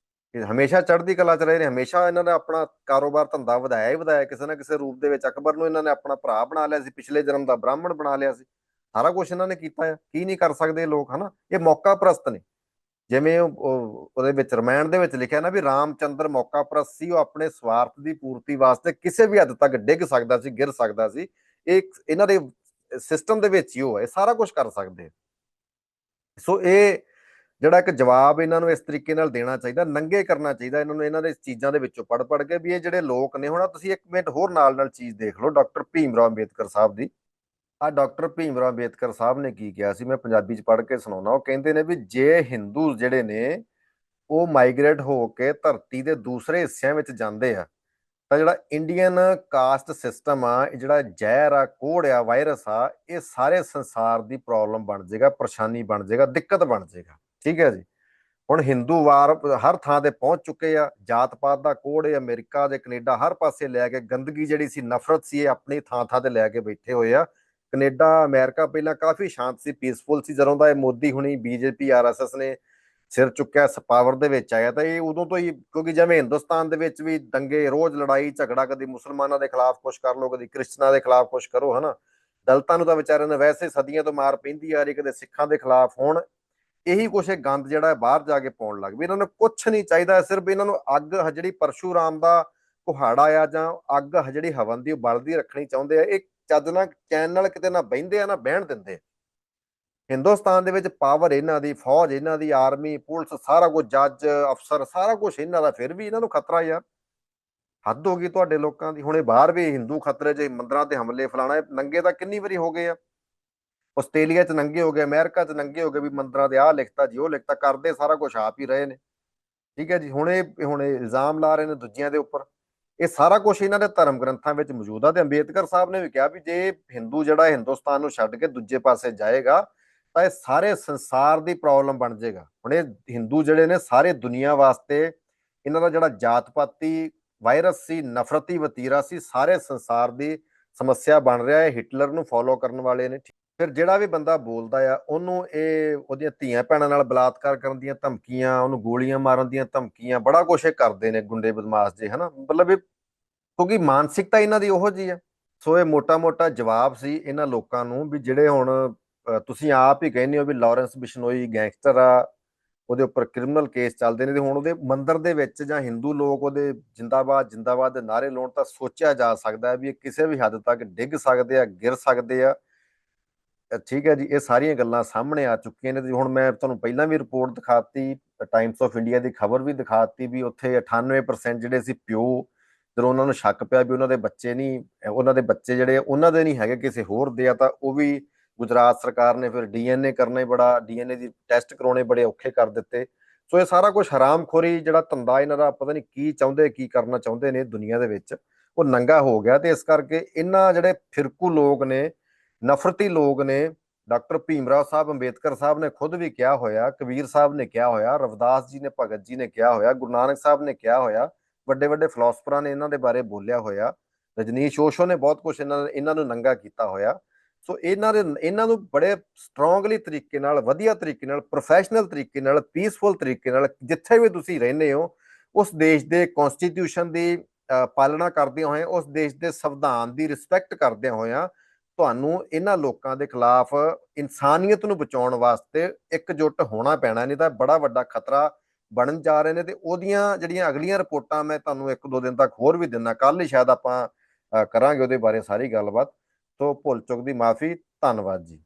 ਹਮੇਸ਼ਾ ਚੜ੍ਹਦੀ ਕਲਾ ਚ ਰਹੇ ਨੇ, ਹਮੇਸ਼ਾ ਇਹਨਾਂ ਨੇ ਆਪਣਾ ਕਾਰੋਬਾਰ ਧੰਦਾ ਵਧਾਇਆ ਹੀ ਵਧਾਇਆ ਕਿਸੇ ਨਾ ਕਿਸੇ ਰੂਪ ਦੇ ਵਿੱਚ। ਅਕਬਰ ਨੂੰ ਇਹਨਾਂ ਨੇ ਆਪਣਾ ਭਰਾ ਬਣਾ ਲਿਆ ਸੀ, ਪਿਛਲੇ ਜਨਮ ਦਾ ਬ੍ਰਾਹਮਣ ਬਣਾ ਲਿਆ ਸੀ, ਸਾਰਾ ਕੁਛ ਇਹਨਾਂ ਨੇ ਕੀਤਾ ਆ। ਕੀ ਨਹੀਂ ਕਰ ਸਕਦੇ ਲੋਕ, ਹਨਾ? ਇਹ ਮੌਕਾ ਪ੍ਰਸਤ ਨੇ। ਜਿਵੇਂ ਉਹਦੇ ਵਿੱਚ ਰਮਾਇਣ ਦੇ ਵਿੱਚ ਲਿਖਿਆ ਨਾ ਵੀ ਰਾਮਚੰਦਰ ਮੌਕਾ ਪ੍ਰਸਤ ਸੀ, ਉਹ ਆਪਣੇ ਸਵਾਰਥ ਦੀ ਪੂਰਤੀ ਵਾਸਤੇ ਕਿਸੇ ਵੀ ਹੱਦ ਤੱਕ ਡਿੱਗ ਸਕਦਾ ਸੀ, ਗਿਰ ਸਕਦਾ ਸੀ। ਇਹ ਇਹਨਾਂ ਦੇ ਸਿਸਟਮ ਦੇ ਵਿੱਚ ਹੀ ਉਹ ਹੈ, ਸਾਰਾ ਕੁਛ ਕਰ ਸਕਦੇ। ਸੋ ਇਹ ਜਿਹੜਾ ਇੱਕ ਜਵਾਬ ਇਹਨਾਂ ਨੂੰ ਇਸ ਤਰੀਕੇ ਨਾਲ ਦੇਣਾ ਚਾਹੀਦਾ, ਨੰਗੇ ਕਰਨਾ ਚਾਹੀਦਾ ਇਹਨਾਂ ਨੂੰ, ਇਹਨਾਂ ਦੇ ਚੀਜ਼ਾਂ ਦੇ ਵਿੱਚੋਂ ਪੜ੍ਹ ਕੇ ਵੀ ਇਹ ਜਿਹੜੇ ਲੋਕ ਨੇ। ਹੁਣ ਤੁਸੀਂ ਇੱਕ ਮਿੰਟ ਹੋਰ ਨਾਲ ਚੀਜ਼ ਦੇਖ ਲਓ ਡਾਕਟਰ ਭੀਮ ਰਾਓ ਅੰਬੇਦਕਰ ਸਾਹਿਬ ਦੀ। ਆ ਡਾਕਟਰ ਭੀਮ ਰਾਓ ਅੰਬੇਦਕਰ ਸਾਹਿਬ ਨੇ ਕੀ ਕਿਹਾ ਸੀ, ਮੈਂ ਪੰਜਾਬੀ ਚ ਪੜ੍ਹ ਕੇ ਸੁਣਾਉਣਾ। ਉਹ ਕਹਿੰਦੇ ਨੇ ਵੀ ਜੇ ਹਿੰਦੂ ਜਿਹੜੇ ਨੇ ਉਹ ਮਾਈਗ੍ਰੇਟ ਹੋ ਕੇ ਧਰਤੀ ਦੇ ਦੂਸਰੇ ਹਿੱਸਿਆਂ ਵਿੱਚ ਜਾਂਦੇ ਆ ਤਾਂ ਜਿਹੜਾ ਇੰਡੀਅਨ ਕਾਸਟ ਸਿਸਟਮ ਆ, ਇਹ ਜਿਹੜਾ ਜ਼ਹਿਰ ਆ, ਕੋਹੜ ਆ, ਵਾਇਰਸ ਆ, ਇਹ ਸਾਰੇ ਸੰਸਾਰ ਦੀ ਪ੍ਰੋਬਲਮ ਬਣ ਜਾਏਗਾ, ਪਰੇਸ਼ਾਨੀ ਬਣ ਜਾਏਗਾ, ਦਿੱਕਤ ਬਣ ਜਾਏਗਾ। ਠੀਕ ਹੈ ਜੀ। ਹੁਣ ਹਿੰਦੂ ਵਾਰ ਹਰ ਥਾਂ ਤੇ ਪਹੁੰਚ ਚੁੱਕੇ ਆ, ਜਾਤ ਪਾਤ ਦਾ ਕੋਹੜ ਅਮਰੀਕਾ ਦੇ ਕੈਨੇਡਾ ਹਰ ਪਾਸੇ ਲੈ ਕੇ, ਗੰਦਗੀ ਜਿਹੜੀ ਸੀ, ਨਫ਼ਰਤ ਸੀ, ਇਹ ਆਪਣੀ ਥਾਂ ਤੇ ਲੈ ਕੇ ਬੈਠੇ ਹੋਏ ਆ। ਕੈਨੇਡਾ ਅਮਰੀਕਾ ਪਹਿਲਾਂ ਕਾਫੀ ਸ਼ਾਂਤ ਸੀ, ਪੀਸਫੁਲ ਸੀ। ਜਦੋਂ ਦਾ ਇਹ ਮੋਦੀ ਹੁਣੀ BJP RSS ਨੇ ਸਿਰ ਚੁੱਕਿਆ, ਪਾਵਰ ਦੇ ਵਿੱਚ ਆਇਆ, ਤਾਂ ਇਹ ਉਦੋਂ ਤੋਂ ਹੀ, ਕਿਉਂਕਿ ਜਿਵੇਂ ਹਿੰਦੁਸਤਾਨ ਦੇ ਵਿੱਚ ਵੀ ਦੰਗੇ, ਰੋਜ਼ ਲੜਾਈ ਝਗੜਾ, ਕਦੀ ਮੁਸਲਮਾਨਾਂ ਦੇ ਖਿਲਾਫ ਕੁਛ ਕਰ ਲਓ, ਕਦੀ ਕ੍ਰਿਸਚਨਾਂ ਦੇ ਖਿਲਾਫ ਕੁਛ ਕਰੋ, ਹਨਾ? ਦਲਿਤਾਂ ਨੂੰ ਤਾਂ ਵਿਚਾਰਿਆਂ ਨੂੰ ਵੈਸੇ ਸਦੀਆਂ ਤੋਂ ਮਾਰ ਪੈਂਦੀ ਆ ਰਹੀ, ਕਦੇ ਸਿੱਖਾਂ ਦੇ ਖਿਲਾਫ। ਹੁਣ ਇਹੀ ਕੁਛ ਇਹ ਗੰਦ ਜਿਹੜਾ ਬਾਹਰ ਜਾ ਕੇ ਪਾਉਣ ਲੱਗ ਪਈ। ਇਹਨਾਂ ਨੂੰ ਕੁਛ ਨਹੀਂ ਚਾਹੀਦਾ, ਸਿਰਫ ਇਹਨਾਂ ਨੂੰ ਅੱਗ ਜਿਹੜੀ ਪਰਸ਼ੂਰਾਮ ਦਾ ਕੁਹਾੜਾ ਆ ਜਾਂ ਅੱਗ ਜਿਹੜੀ ਹਵਨ ਦੀ, ਉਹ ਬਲਦੀ ਰੱਖਣੀ ਚਾਹੁੰਦੇ ਆ। ਇਹ ਚੱਜ ਨਾਲ ਚੈਨ ਨਾਲ ਕਿਤੇ ਨਾ ਬਹਿੰਦੇ ਆ ਨਾ ਬਹਿਣ ਦਿੰਦੇ। ਹਿੰਦੁਸਤਾਨ ਦੇ ਵਿੱਚ ਪਾਵਰ ਇਹਨਾਂ ਦੀ, ਫੌਜ ਇਹਨਾਂ ਦੀ, ਆਰਮੀ, ਪੁਲਿਸ, ਸਾਰਾ ਕੁਝ, ਜੱਜ, ਅਫਸਰ, ਸਾਰਾ ਕੁਛ ਇਹਨਾਂ ਦਾ, ਫਿਰ ਵੀ ਇਹਨਾਂ ਨੂੰ ਖਤਰਾ ਯਾਰ। ਹੱਦ ਹੋ ਗਈ ਤੁਹਾਡੇ ਲੋਕਾਂ ਦੀ। ਹੁਣ ਇਹ ਬਾਹਰ ਵੀ ਹਿੰਦੂ ਖਤਰੇ 'ਚ, ਮੰਦਰਾਂ ਤੇ ਹਮਲੇ ਫਲਾਣਾ, ਨੰਗੇ ਤਾਂ ਕਿੰਨੀ ਵਾਰੀ ਹੋ ਗਏ ਆ। ਆਸਟ੍ਰੇਲੀਆ 'ਚ ਨੰਗੇ ਹੋ ਗਏ, ਅਮਰੀਕਾ 'ਚ ਨੰਗੇ ਹੋ ਗਏ ਵੀ ਮੰਦਰਾਂ ਦੇ ਆਹ ਲਿਖਤਾ ਜੀ, ਉਹ ਲਿਖਤਾ, ਕਰਦੇ ਸਾਰਾ ਕੁਛ ਆਪ ਹੀ ਰਹੇ ਨੇ। ਠੀਕ ਹੈ ਜੀ। ਹੁਣ ਇਹ ਇਲਜ਼ਾਮ ਲਾ ਰਹੇ ਨੇ ਦੂਜਿਆਂ ਦੇ ਉੱਪਰ। ਇਹ ਸਾਰਾ ਕੁਝ ਇਹਨਾਂ ਦੇ ਧਰਮ ਗ੍ਰੰਥਾਂ ਵਿੱਚ ਮੌਜੂਦ ਆ, ਤੇ ਅੰਬੇਦਕਰ ਸਾਹਿਬ ਨੇ ਵੀ ਕਿਹਾ ਵੀ ਜੇ ਹਿੰਦੂ ਜਿਹੜਾ ਹਿੰਦੁਸਤਾਨ ਨੂੰ ਛੱਡ ਕੇ ਦੂਜੇ ਪਾਸੇ ਜਾਏਗਾ ਤਾਂ ਇਹ ਸਾਰੇ ਸੰਸਾਰ ਦੀ ਪ੍ਰੋਬਲਮ ਬਣ ਜਾਏਗਾ। ਹੁਣ ਇਹ ਹਿੰਦੂ ਜਿਹੜੇ ਨੇ ਸਾਰੇ ਦੁਨੀਆ ਵਾਸਤੇ ਇਹਨਾਂ ਦਾ ਜਿਹੜਾ ਜਾਤ ਪਾਤੀ ਵਾਇਰਸ ਸੀ, ਨਫ਼ਰਤੀ ਵਤੀਰਾ ਸੀ, ਸਾਰੇ ਸੰਸਾਰ ਦੀ ਸਮੱਸਿਆ ਬਣ ਰਿਹਾ ਹੈ। ਹਿਟਲਰ ਨੂੰ ਫੋਲੋ ਕਰਨ ਵਾਲੇ ਨੇ। ਫਿਰ ਜਿਹੜਾ ਵੀ ਬੰਦਾ ਬੋਲਦਾ ਆ ਉਹਨੂੰ ਇਹ ਉਹਦੀਆਂ ਧੀਆਂ ਭੈਣਾਂ ਨਾਲ ਬਲਾਤਕਾਰ ਕਰਨ ਦੀਆਂ ਧਮਕੀਆਂ, ਉਹਨੂੰ ਗੋਲੀਆਂ ਮਾਰਨ ਦੀਆਂ ਧਮਕੀਆਂ, ਬੜਾ ਕੁਛ ਇਹ ਕਰਦੇ ਨੇ ਗੁੰਡੇ ਬਦਮਾਸ਼ ਜੇ, ਹਨਾ। ਮਤਲਬ ਇਹ ਕਿਉਂਕਿ ਮਾਨਸਿਕਤਾ ਇਹਨਾਂ ਦੀ ਉਹੋ ਜਿਹੀ ਆ। ਸੋ ਇਹ ਮੋਟਾ ਜਵਾਬ ਸੀ ਇਹਨਾਂ ਲੋਕਾਂ ਨੂੰ ਵੀ ਜਿਹੜੇ ਹੁਣ ਤੁਸੀਂ ਆਪ ਹੀ ਕਹਿੰਦੇ ਹੋ ਵੀ ਲਾਰੈਂਸ ਬਿਸ਼ਨੋਈ ਗੈਂਗਸਟਰ ਆ, ਉਹਦੇ ਉੱਪਰ ਕ੍ਰਿਮੀਨਲ ਕੇਸ ਚੱਲਦੇ ਨੇ, ਤੇ ਹੁਣ ਉਹਦੇ ਮੰਦਿਰ ਦੇ ਵਿੱਚ ਜਾਂ ਹਿੰਦੂ ਲੋਕ ਉਹਦੇ ਜਿੰਦਾਬਾਦ ਜਿੰਦਾਬਾਦ ਦੇ ਨਾਅਰੇ ਲਾਉਣ ਤਾਂ ਸੋਚਿਆ ਜਾ ਸਕਦਾ ਹੈ ਵੀ ਇਹ ਕਿਸੇ ਵੀ ਹੱਦ ਤੱਕ ਡਿੱਗ ਸਕਦੇ ਆ, ਗਿਰ ਸਕਦੇ ਆ। ਠੀਕ ਹੈ ਜੀ। ਇਹ ਸਾਰੀਆਂ ਗੱਲਾਂ ਸਾਹਮਣੇ ਆ ਚੁੱਕੀਆਂ ਨੇ। ਤੇ ਹੁਣ ਮੈਂ ਤੁਹਾਨੂੰ ਪਹਿਲਾਂ ਵੀ ਰਿਪੋਰਟ ਦਿਖਾਤੀ, ਟਾਈਮਸ ਆਫ ਇੰਡੀਆ ਦੀ ਖਬਰ ਵੀ ਦਿਖਾਤੀ ਵੀ ਉੱਥੇ 98% ਜਿਹੜੇ ਸੀ ਪਿਓ, ਜਦੋਂ ਉਹਨਾਂ ਨੂੰ ਸ਼ੱਕ ਪਿਆ ਵੀ ਉਹਨਾਂ ਦੇ ਬੱਚੇ ਨਹੀਂ, ਉਹਨਾਂ ਦੇ ਬੱਚੇ ਜਿਹੜੇ ਉਹਨਾਂ ਦੇ ਨਹੀਂ ਹੈਗੇ ਕਿਸੇ ਹੋਰ ਦੇ ਆ, ਤਾਂ ਉਹ ਵੀ ਗੁਜਰਾਤ ਸਰਕਾਰ ਨੇ ਫਿਰ ਡੀਐਨਏ ਕਰਨਾ ਹੀ ਬੜਾ, ਡੀਐਨਏ ਦੀ ਟੈਸਟ ਕਰਾਉਣੇ ਬੜੇ ਔਖੇ ਕਰ ਦਿੱਤੇ। ਸੋ ਇਹ ਸਾਰਾ ਕੁਝ ਹਰਾਮਖੋਰੀ ਜਿਹੜਾ ਧੰਦਾ ਇਹਨਾਂ ਦਾ, ਪਤਾ ਨਹੀਂ ਕੀ ਚਾਹੁੰਦੇ, ਕੀ ਕਰਨਾ ਚਾਹੁੰਦੇ ਨੇ ਦੁਨੀਆ ਦੇ ਵਿੱਚ, ਉਹ ਨੰਗਾ ਹੋ ਗਿਆ। ਤੇ ਇਸ ਕਰਕੇ ਇਹਨਾਂ ਜਿਹੜੇ ਫਿਰਕੂ ਲੋਕ ਨੇ, ਨਫ਼ਰਤੀ ਲੋਕ ਨੇ, ਡਾਕਟਰ ਭੀਮ ਰਾਓ ਸਾਹਿਬ ਅੰਬੇਦਕਰ ਸਾਹਿਬ ਨੇ ਖੁਦ ਵੀ ਕਿਹਾ ਹੋਇਆ, ਕਬੀਰ ਸਾਹਿਬ ਨੇ ਕਿਹਾ ਹੋਇਆ, ਰਵਿਦਾਸ ਜੀ ਨੇ, ਭਗਤ ਜੀ ਨੇ ਕਿਹਾ ਹੋਇਆ, ਗੁਰੂ ਨਾਨਕ ਸਾਹਿਬ ਨੇ ਕਿਹਾ ਹੋਇਆ, ਵੱਡੇ ਵੱਡੇ ਫਿਲਾਸਫਰਾਂ ਨੇ ਇਹਨਾਂ ਦੇ ਬਾਰੇ ਬੋਲਿਆ ਹੋਇਆ, ਰਜਨੀਸ਼ ਓਸ਼ੋ ਨੇ ਬਹੁਤ ਕੁਝ ਇਹਨਾਂ ਨੂੰ ਨੰਗਾ ਕੀਤਾ ਹੋਇਆ। ਸੋ ਇਹਨਾਂ ਨੂੰ ਬੜੇ ਸਟਰੋਂਗਲੀ ਤਰੀਕੇ ਨਾਲ, ਵਧੀਆ ਤਰੀਕੇ ਨਾਲ, ਪ੍ਰੋਫੈਸ਼ਨਲ ਤਰੀਕੇ ਨਾਲ, ਪੀਸਫੁਲ ਤਰੀਕੇ ਨਾਲ, ਜਿੱਥੇ ਵੀ ਤੁਸੀਂ ਰਹਿੰਦੇ ਹੋ ਉਸ ਦੇਸ਼ ਦੇ ਕਨਸਟੀਟਿਊਸ਼ਨ ਦੀ ਪਾਲਣਾ ਕਰਦਿਆਂ ਹੋਏ, ਉਸ ਦੇਸ਼ ਦੇ ਸੰਵਿਧਾਨ ਦੀ ਰਿਸਪੈਕਟ ਕਰਦਿਆਂ ਹੋਇਆਂ ਤੁਹਾਨੂੰ ਇਹਨਾਂ ਲੋਕਾਂ ਦੇ ਖਿਲਾਫ ਇਨਸਾਨੀਅਤ ਨੂੰ ਬਚਾਉਣ ਵਾਸਤੇ ਇਕਜੁੱਟ ਹੋਣਾ ਪੈਣਾ, ਨਹੀਂ ਤਾਂ ਬੜਾ ਵੱਡਾ ਖਤਰਾ ਬਣਨ ਜਾ ਰਹੇ ਨੇ। ਤੇ ਉਹਦੀਆਂ ਜਿਹੜੀਆਂ ਅਗਲੀਆਂ ਰਿਪੋਰਟਾਂ ਮੈਂ ਤੁਹਾਨੂੰ 1-2 ਦਿਨ ਤੱਕ ਹੋਰ ਵੀ ਦਿੰਦਾ, ਕੱਲ ਹੀ ਸ਼ਾਇਦ ਆਪਾਂ ਕਰਾਂਗੇ ਉਹਦੇ ਬਾਰੇ ਸਾਰੀ ਗੱਲਬਾਤ। ਸੋ ਭੁੱਲ ਚੁੱਕ ਦੀ ਮਾਫੀ। ਧੰਨਵਾਦ ਜੀ।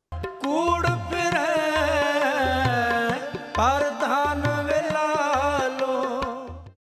ਕੂੜ ਫਿਰੈ ਪਰ